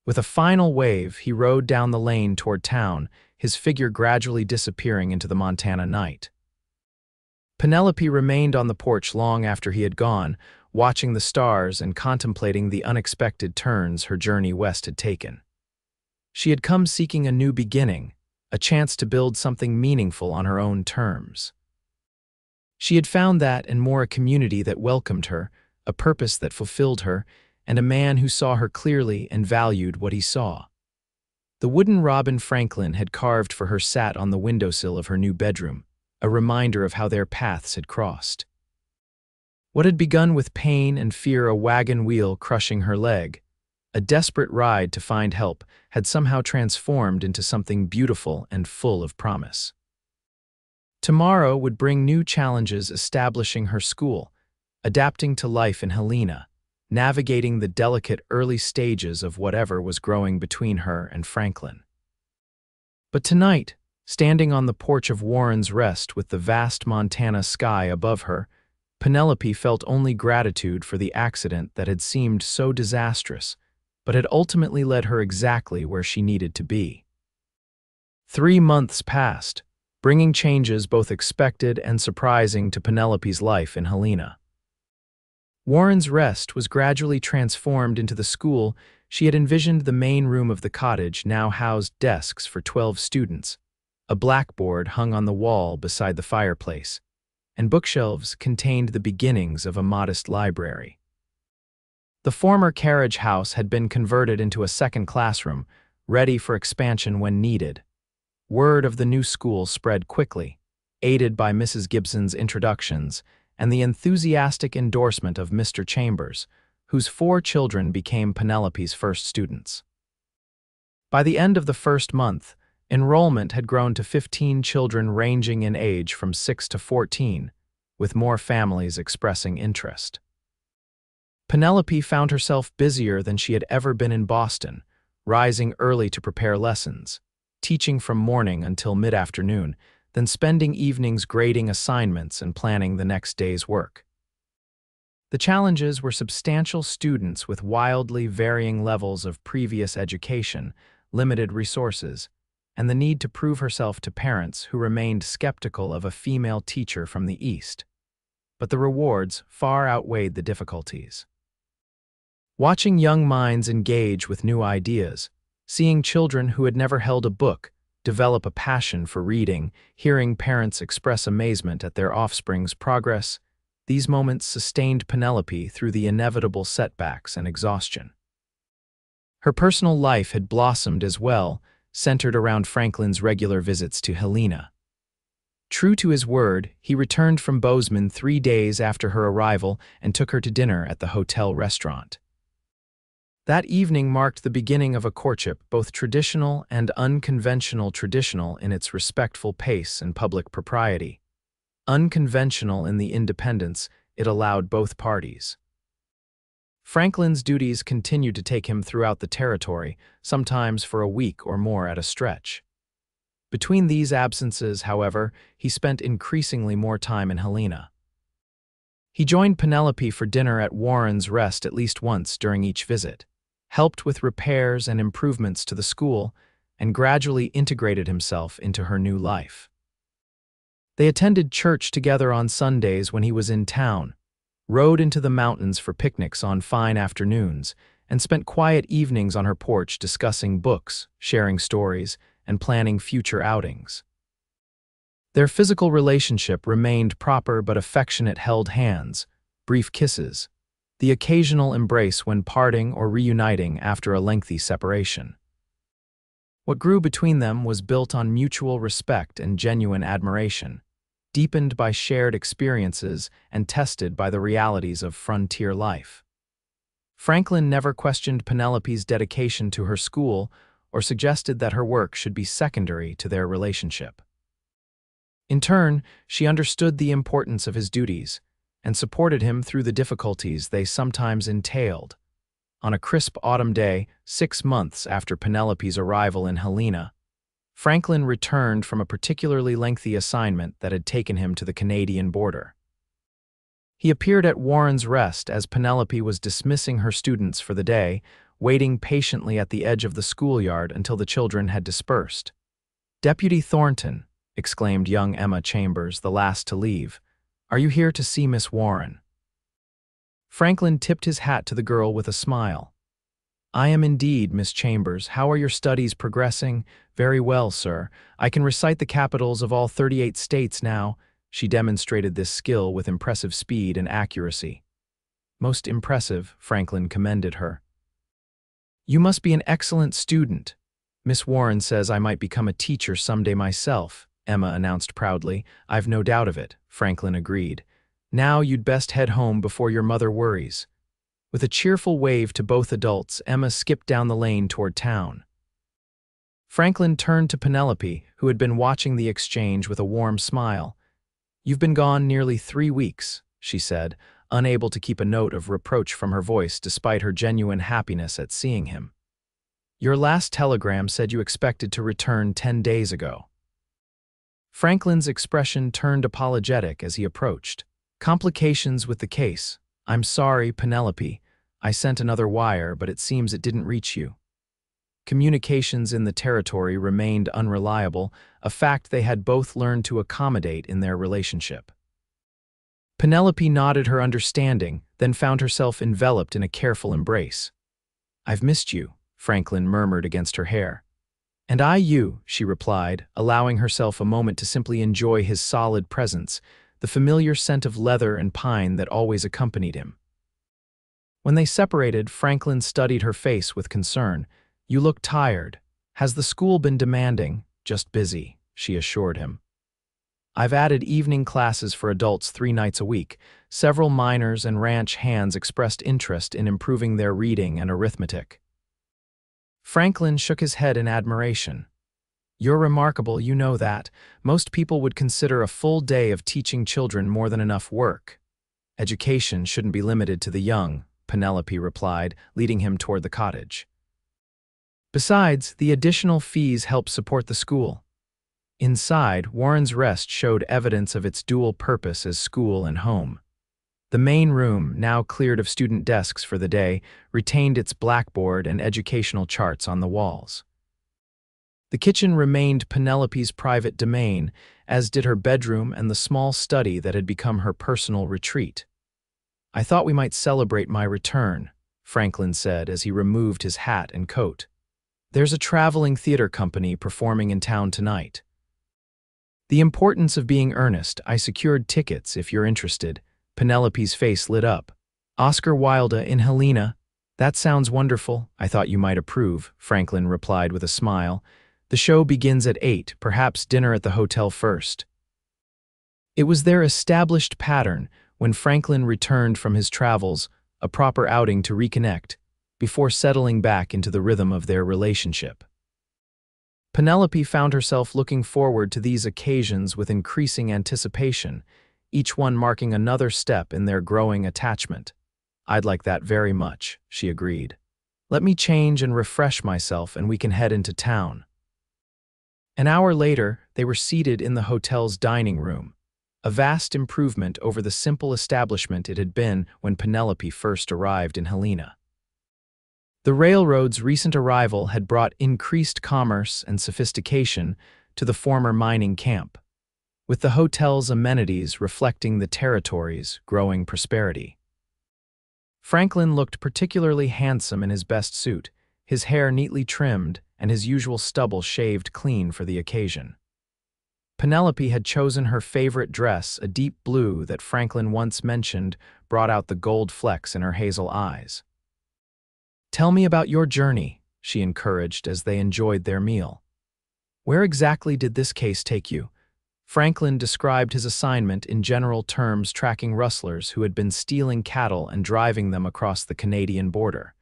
With a final wave, he rode down the lane toward town, his figure gradually disappearing into the Montana night. Penelope remained on the porch long after he had gone, watching the stars and contemplating the unexpected turns her journey west had taken. She had come seeking a new beginning, a chance to build something meaningful on her own terms. She had found that and more, a community that welcomed her, a purpose that fulfilled her, and a man who saw her clearly and valued what he saw. The wooden robin Franklin had carved for her sat on the windowsill of her new bedroom, a reminder of how their paths had crossed. What had begun with pain and fear, a wagon wheel crushing her leg, a desperate ride to find help, had somehow transformed into something beautiful and full of promise. Tomorrow would bring new challenges, establishing her school, adapting to life in Helena, navigating the delicate early stages of whatever was growing between her and Franklin. But tonight, standing on the porch of Warren's Rest with the vast Montana sky above her, Penelope felt only gratitude for the accident that had seemed so disastrous, but had ultimately led her exactly where she needed to be. 3 months passed, bringing changes both expected and surprising to Penelope's life in Helena. Warren's Rest was gradually transformed into the school she had envisioned. The main room of the cottage now housed desks for 12 students, a blackboard hung on the wall beside the fireplace, and bookshelves contained the beginnings of a modest library. The former carriage house had been converted into a second classroom, ready for expansion when needed. Word of the new school spread quickly, aided by Mrs. Gibson's introductions and the enthusiastic endorsement of Mr. Chambers, whose 4 children became Penelope's first students. By the end of the first month, enrollment had grown to 15 children ranging in age from 6 to 14, with more families expressing interest. Penelope found herself busier than she had ever been in Boston, rising early to prepare lessons, teaching from morning until mid-afternoon, then spending evenings grading assignments and planning the next day's work. The challenges were substantial students with wildly varying levels of previous education, limited resources, and the need to prove herself to parents who remained skeptical of a female teacher from the East. But the rewards far outweighed the difficulties. Watching young minds engage with new ideas, seeing children who had never held a book develop a passion for reading, hearing parents express amazement at their offspring's progress, these moments sustained Penelope through the inevitable setbacks and exhaustion. Her personal life had blossomed as well, centered around Franklin's regular visits to Helena. True to his word, he returned from Bozeman 3 days after her arrival and took her to dinner at the hotel restaurant. That evening marked the beginning of a courtship, both traditional and unconventional, traditional in its respectful pace and public propriety. Unconventional in the independence it allowed both parties. Franklin's duties continued to take him throughout the territory, sometimes for a week or more at a stretch. Between these absences, however, he spent increasingly more time in Helena. He joined Penelope for dinner at Warren's Rest at least once during each visit, helped with repairs and improvements to the school, and gradually integrated himself into her new life. They attended church together on Sundays when he was in town, rode into the mountains for picnics on fine afternoons, and spent quiet evenings on her porch discussing books, sharing stories, and planning future outings. Their physical relationship remained proper but affectionate, held hands, brief kisses, the occasional embrace when parting or reuniting after a lengthy separation. What grew between them was built on mutual respect and genuine admiration, deepened by shared experiences and tested by the realities of frontier life. Franklin never questioned Penelope's dedication to her school or suggested that her work should be secondary to their relationship. In turn, she understood the importance of his duties and supported him through the difficulties they sometimes entailed. On a crisp autumn day, 6 months after Penelope's arrival in Helena, Franklin returned from a particularly lengthy assignment that had taken him to the Canadian border. He appeared at Warren's Rest as Penelope was dismissing her students for the day, waiting patiently at the edge of the schoolyard until the children had dispersed. "Deputy Thornton," exclaimed young Emma Chambers, the last to leave, "are you here to see Miss Warren?" Franklin tipped his hat to the girl with a smile. "I am indeed, Miss Chambers. How are your studies progressing?" "Very well, sir. I can recite the capitals of all 38 states now." She demonstrated this skill with impressive speed and accuracy. "Most impressive," Franklin commended her. "You must be an excellent student. Miss Warren says I might become a teacher someday myself," Emma announced proudly. "I've no doubt of it," Franklin agreed. "Now you'd best head home before your mother worries." With a cheerful wave to both adults, Emma skipped down the lane toward town. Franklin turned to Penelope, who had been watching the exchange with a warm smile. "You've been gone nearly 3 weeks," she said, unable to keep a note of reproach from her voice despite her genuine happiness at seeing him. "Your last telegram said you expected to return 10 days ago." Franklin's expression turned apologetic as he approached. "Complications with the case. I'm sorry, Penelope. I sent another wire, but it seems it didn't reach you." Communications in the territory remained unreliable, a fact they had both learned to accommodate in their relationship. Penelope nodded her understanding, then found herself enveloped in a careful embrace. "I've missed you," Franklin murmured against her hair. "And I you," she replied, allowing herself a moment to simply enjoy his solid presence, the familiar scent of leather and pine that always accompanied him. When they separated, Franklin studied her face with concern. "You look tired. Has the school been demanding?" "Just busy," she assured him. "I've added evening classes for adults 3 nights a week." Several miners and ranch hands expressed interest in improving their reading and arithmetic. Franklin shook his head in admiration. "You're remarkable, you know that. Most people would consider a full day of teaching children more than enough work." "Education shouldn't be limited to the young," Penelope replied, leading him toward the cottage. "Besides, the additional fees help support the school." Inside, Warren's Rest showed evidence of its dual purpose as school and home. The main room, now cleared of student desks for the day, retained its blackboard and educational charts on the walls. The kitchen remained Penelope's private domain, as did her bedroom and the small study that had become her personal retreat. "I thought we might celebrate my return," Franklin said as he removed his hat and coat. "There's a traveling theater company performing in town tonight." "The importance of being earnest. I secured tickets if you're interested." Penelope's face lit up. "Oscar Wilde in Helena. That sounds wonderful. I thought you might approve," Franklin replied with a smile. "The show begins at 8, perhaps dinner at the hotel first." It was their established pattern when Franklin returned from his travels, a proper outing to reconnect, before settling back into the rhythm of their relationship. Penelope found herself looking forward to these occasions with increasing anticipation, each one marking another step in their growing attachment. "I'd like that very much," she agreed. "Let me change and refresh myself and we can head into town." An hour later, they were seated in the hotel's dining room, a vast improvement over the simple establishment it had been when Penelope first arrived in Helena. The railroad's recent arrival had brought increased commerce and sophistication to the former mining camp, with the hotel's amenities reflecting the territory's growing prosperity. Franklin looked particularly handsome in his best suit, his hair neatly trimmed and his usual stubble shaved clean for the occasion. Penelope had chosen her favorite dress, a deep blue that Franklin once mentioned brought out the gold flecks in her hazel eyes. "Tell me about your journey," she encouraged as they enjoyed their meal. "Where exactly did this case take you?" Franklin described his assignment in general terms, tracking rustlers who had been stealing cattle and driving them across the Canadian border.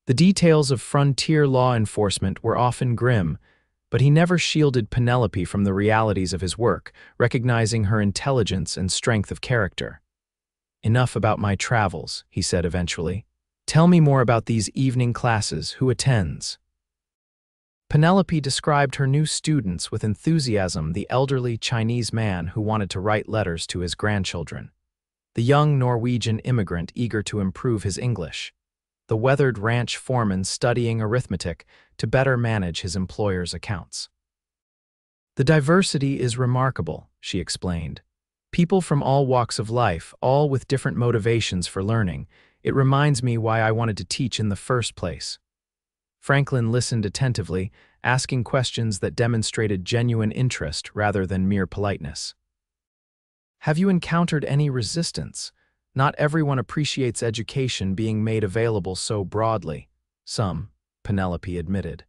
The details of frontier law enforcement were often grim, but he never shielded Penelope from the realities of his work, recognizing her intelligence and strength of character. "Enough about my travels," he said eventually. "Tell me more about these evening classes. Who attends?" Penelope described her new students with enthusiasm, the elderly Chinese man who wanted to write letters to his grandchildren, the young Norwegian immigrant eager to improve his English, the weathered ranch foreman studying arithmetic to better manage his employer's accounts. "The diversity is remarkable," she explained. "People from all walks of life, all with different motivations for learning. It reminds me why I wanted to teach in the first place." Franklin listened attentively, asking questions that demonstrated genuine interest rather than mere politeness. "Have you encountered any resistance? Not everyone appreciates education being made available so broadly." "Some," Penelope admitted.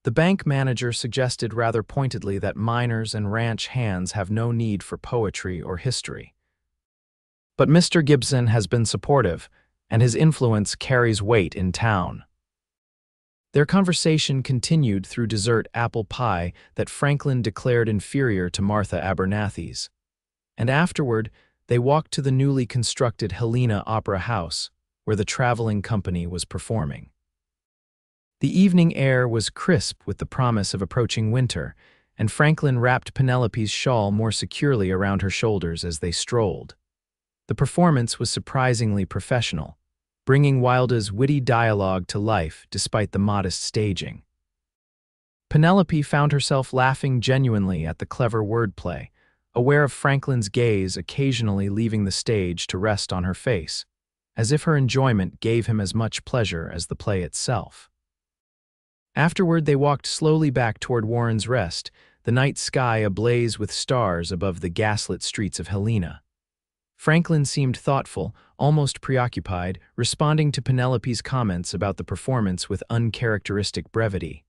The bank manager suggested rather pointedly that miners and ranch hands have no need for poetry or history. "But Mr. Gibson has been supportive, and his influence carries weight in town." Their conversation continued through dessert apple pie that Franklin declared inferior to Martha Abernathy's. And afterward, they walked to the newly constructed Helena Opera House, where the traveling company was performing. The evening air was crisp with the promise of approaching winter, and Franklin wrapped Penelope's shawl more securely around her shoulders as they strolled. The performance was surprisingly professional, bringing Wilde's witty dialogue to life despite the modest staging. Penelope found herself laughing genuinely at the clever wordplay, aware of Franklin's gaze occasionally leaving the stage to rest on her face, as if her enjoyment gave him as much pleasure as the play itself. Afterward, they walked slowly back toward Warren's Rest, the night sky ablaze with stars above the gaslit streets of Helena. Franklin seemed thoughtful, almost preoccupied, responding to Penelope's comments about the performance with uncharacteristic brevity.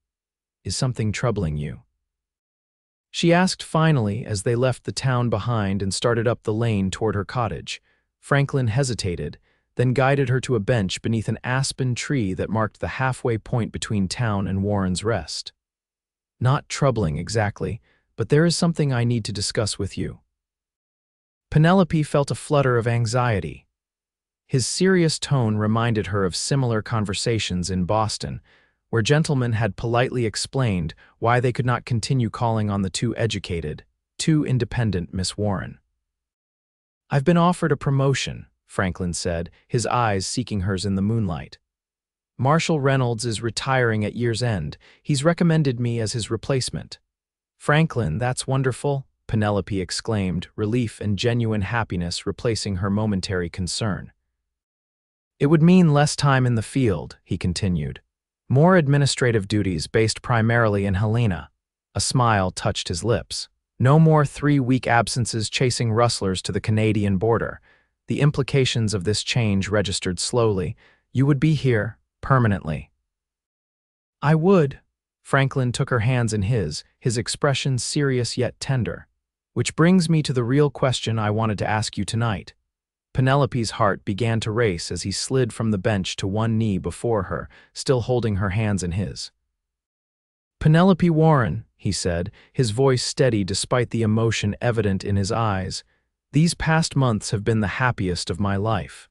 "Is something troubling you?" she asked finally as they left the town behind and started up the lane toward her cottage. Franklin hesitated, then guided her to a bench beneath an aspen tree that marked the halfway point between town and Warren's Rest. "Not troubling exactly, but there is something I need to discuss with you." Penelope felt a flutter of anxiety. His serious tone reminded her of similar conversations in Boston, where gentlemen had politely explained why they could not continue calling on the too educated, too independent Miss Warren. "I've been offered a promotion," Franklin said, his eyes seeking hers in the moonlight. "Marshal Reynolds is retiring at year's end. He's recommended me as his replacement." "Franklin, that's wonderful," Penelope exclaimed, relief and genuine happiness replacing her momentary concern. "It would mean less time in the field," he continued. "More administrative duties based primarily in Helena." A smile touched his lips. "No more 3-week absences chasing rustlers to the Canadian border." The implications of this change registered slowly. "You would be here, permanently." "I would." Franklin took her hands in his expression serious yet tender. "Which brings me to the real question I wanted to ask you tonight." Penelope's heart began to race as he slid from the bench to one knee before her, still holding her hands in his. "Penelope Warren," he said, his voice steady despite the emotion evident in his eyes, "these past months have been the happiest of my life.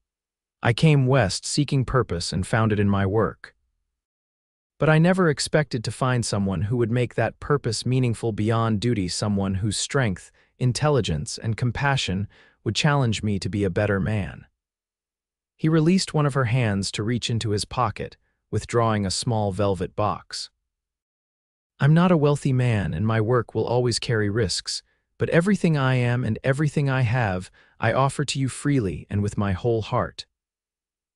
I came west seeking purpose and found it in my work. But I never expected to find someone who would make that purpose meaningful beyond duty, someone whose strength, intelligence, and compassion would challenge me to be a better man." He released one of her hands to reach into his pocket, withdrawing a small velvet box. "I'm not a wealthy man, and my work will always carry risks, but everything I am and everything I have, I offer to you freely and with my whole heart."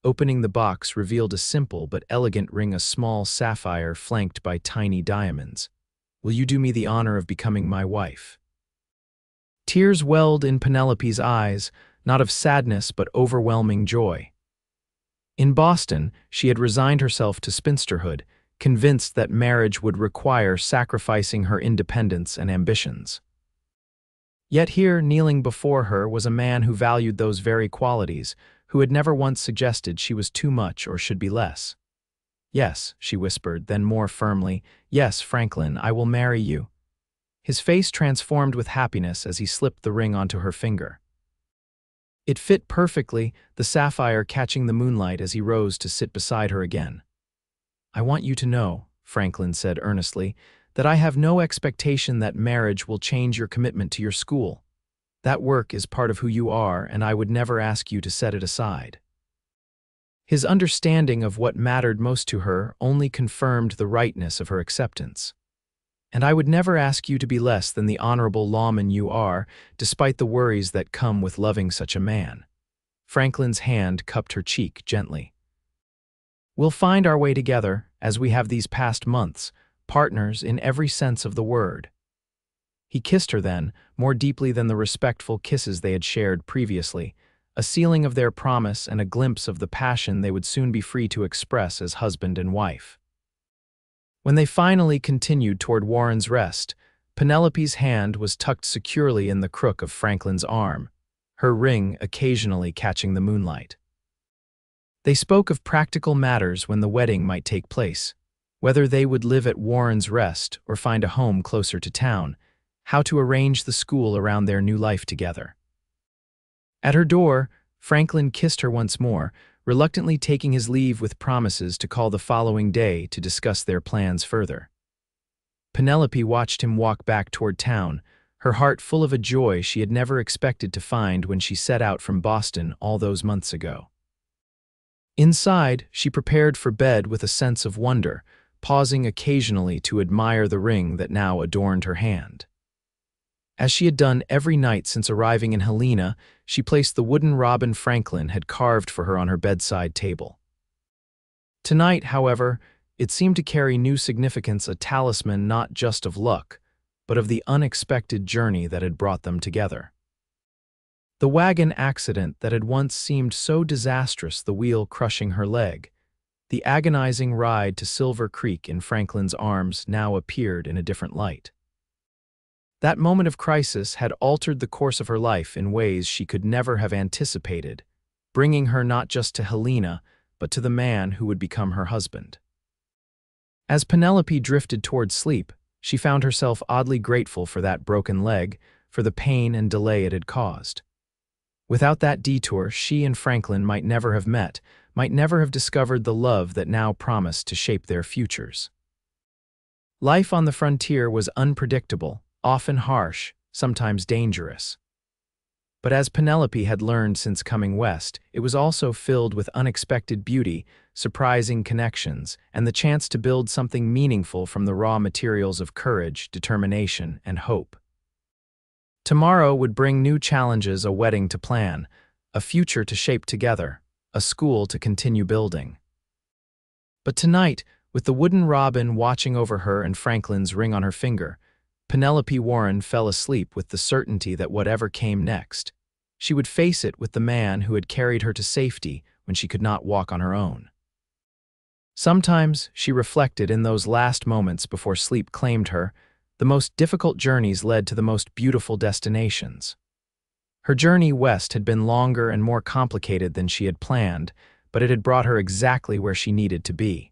Opening the box revealed a simple but elegant ring, a small sapphire flanked by tiny diamonds. "Will you do me the honor of becoming my wife?" Tears welled in Penelope's eyes, not of sadness but overwhelming joy. In Boston, she had resigned herself to spinsterhood, convinced that marriage would require sacrificing her independence and ambitions. Yet here, kneeling before her, was a man who valued those very qualities, who had never once suggested she was too much or should be less. "Yes," she whispered, then more firmly, "Yes, Franklin, I will marry you." His face transformed with happiness as he slipped the ring onto her finger. It fit perfectly, the sapphire catching the moonlight as he rose to sit beside her again. "I want you to know," Franklin said earnestly, "that I have no expectation that marriage will change your commitment to your school. That work is part of who you are, and I would never ask you to set it aside." His understanding of what mattered most to her only confirmed the rightness of her acceptance. "And I would never ask you to be less than the honorable lawman you are, despite the worries that come with loving such a man." Franklin's hand cupped her cheek gently. "We'll find our way together, as we have these past months, partners in every sense of the word." He kissed her then, more deeply than the respectful kisses they had shared previously, a sealing of their promise and a glimpse of the passion they would soon be free to express as husband and wife. When they finally continued toward Warren's Rest, Penelope's hand was tucked securely in the crook of Franklin's arm, her ring occasionally catching the moonlight. They spoke of practical matters when the wedding might take place, whether they would live at Warren's Rest or find a home closer to town, how to arrange the school around their new life together. At her door, Franklin kissed her once more, reluctantly taking his leave with promises to call the following day to discuss their plans further. Penelope watched him walk back toward town, her heart full of a joy she had never expected to find when she set out from Boston all those months ago. Inside, she prepared for bed with a sense of wonder, pausing occasionally to admire the ring that now adorned her hand. As she had done every night since arriving in Helena, she placed the wooden robin Franklin had carved for her on her bedside table. Tonight, however, it seemed to carry new significance, a talisman not just of luck, but of the unexpected journey that had brought them together. The wagon accident that had once seemed so disastrous, the wheel crushing her leg, the agonizing ride to Silver Creek in Franklin's arms now appeared in a different light. That moment of crisis had altered the course of her life in ways she could never have anticipated, bringing her not just to Helena, but to the man who would become her husband. As Penelope drifted toward sleep, she found herself oddly grateful for that broken leg, for the pain and delay it had caused. Without that detour, she and Franklin might never have met, might never have discovered the love that now promised to shape their futures. Life on the frontier was unpredictable, often harsh, sometimes dangerous. But as Penelope had learned since coming west, it was also filled with unexpected beauty, surprising connections, and the chance to build something meaningful from the raw materials of courage, determination, and hope. Tomorrow would bring new challenges, a wedding to plan, a future to shape together, a school to continue building. But tonight, with the wooden robin watching over her and Franklin's ring on her finger, Penelope Warren fell asleep with the certainty that whatever came next, she would face it with the man who had carried her to safety when she could not walk on her own. Sometimes, she reflected in those last moments before sleep claimed her, the most difficult journeys led to the most beautiful destinations. Her journey west had been longer and more complicated than she had planned, but it had brought her exactly where she needed to be.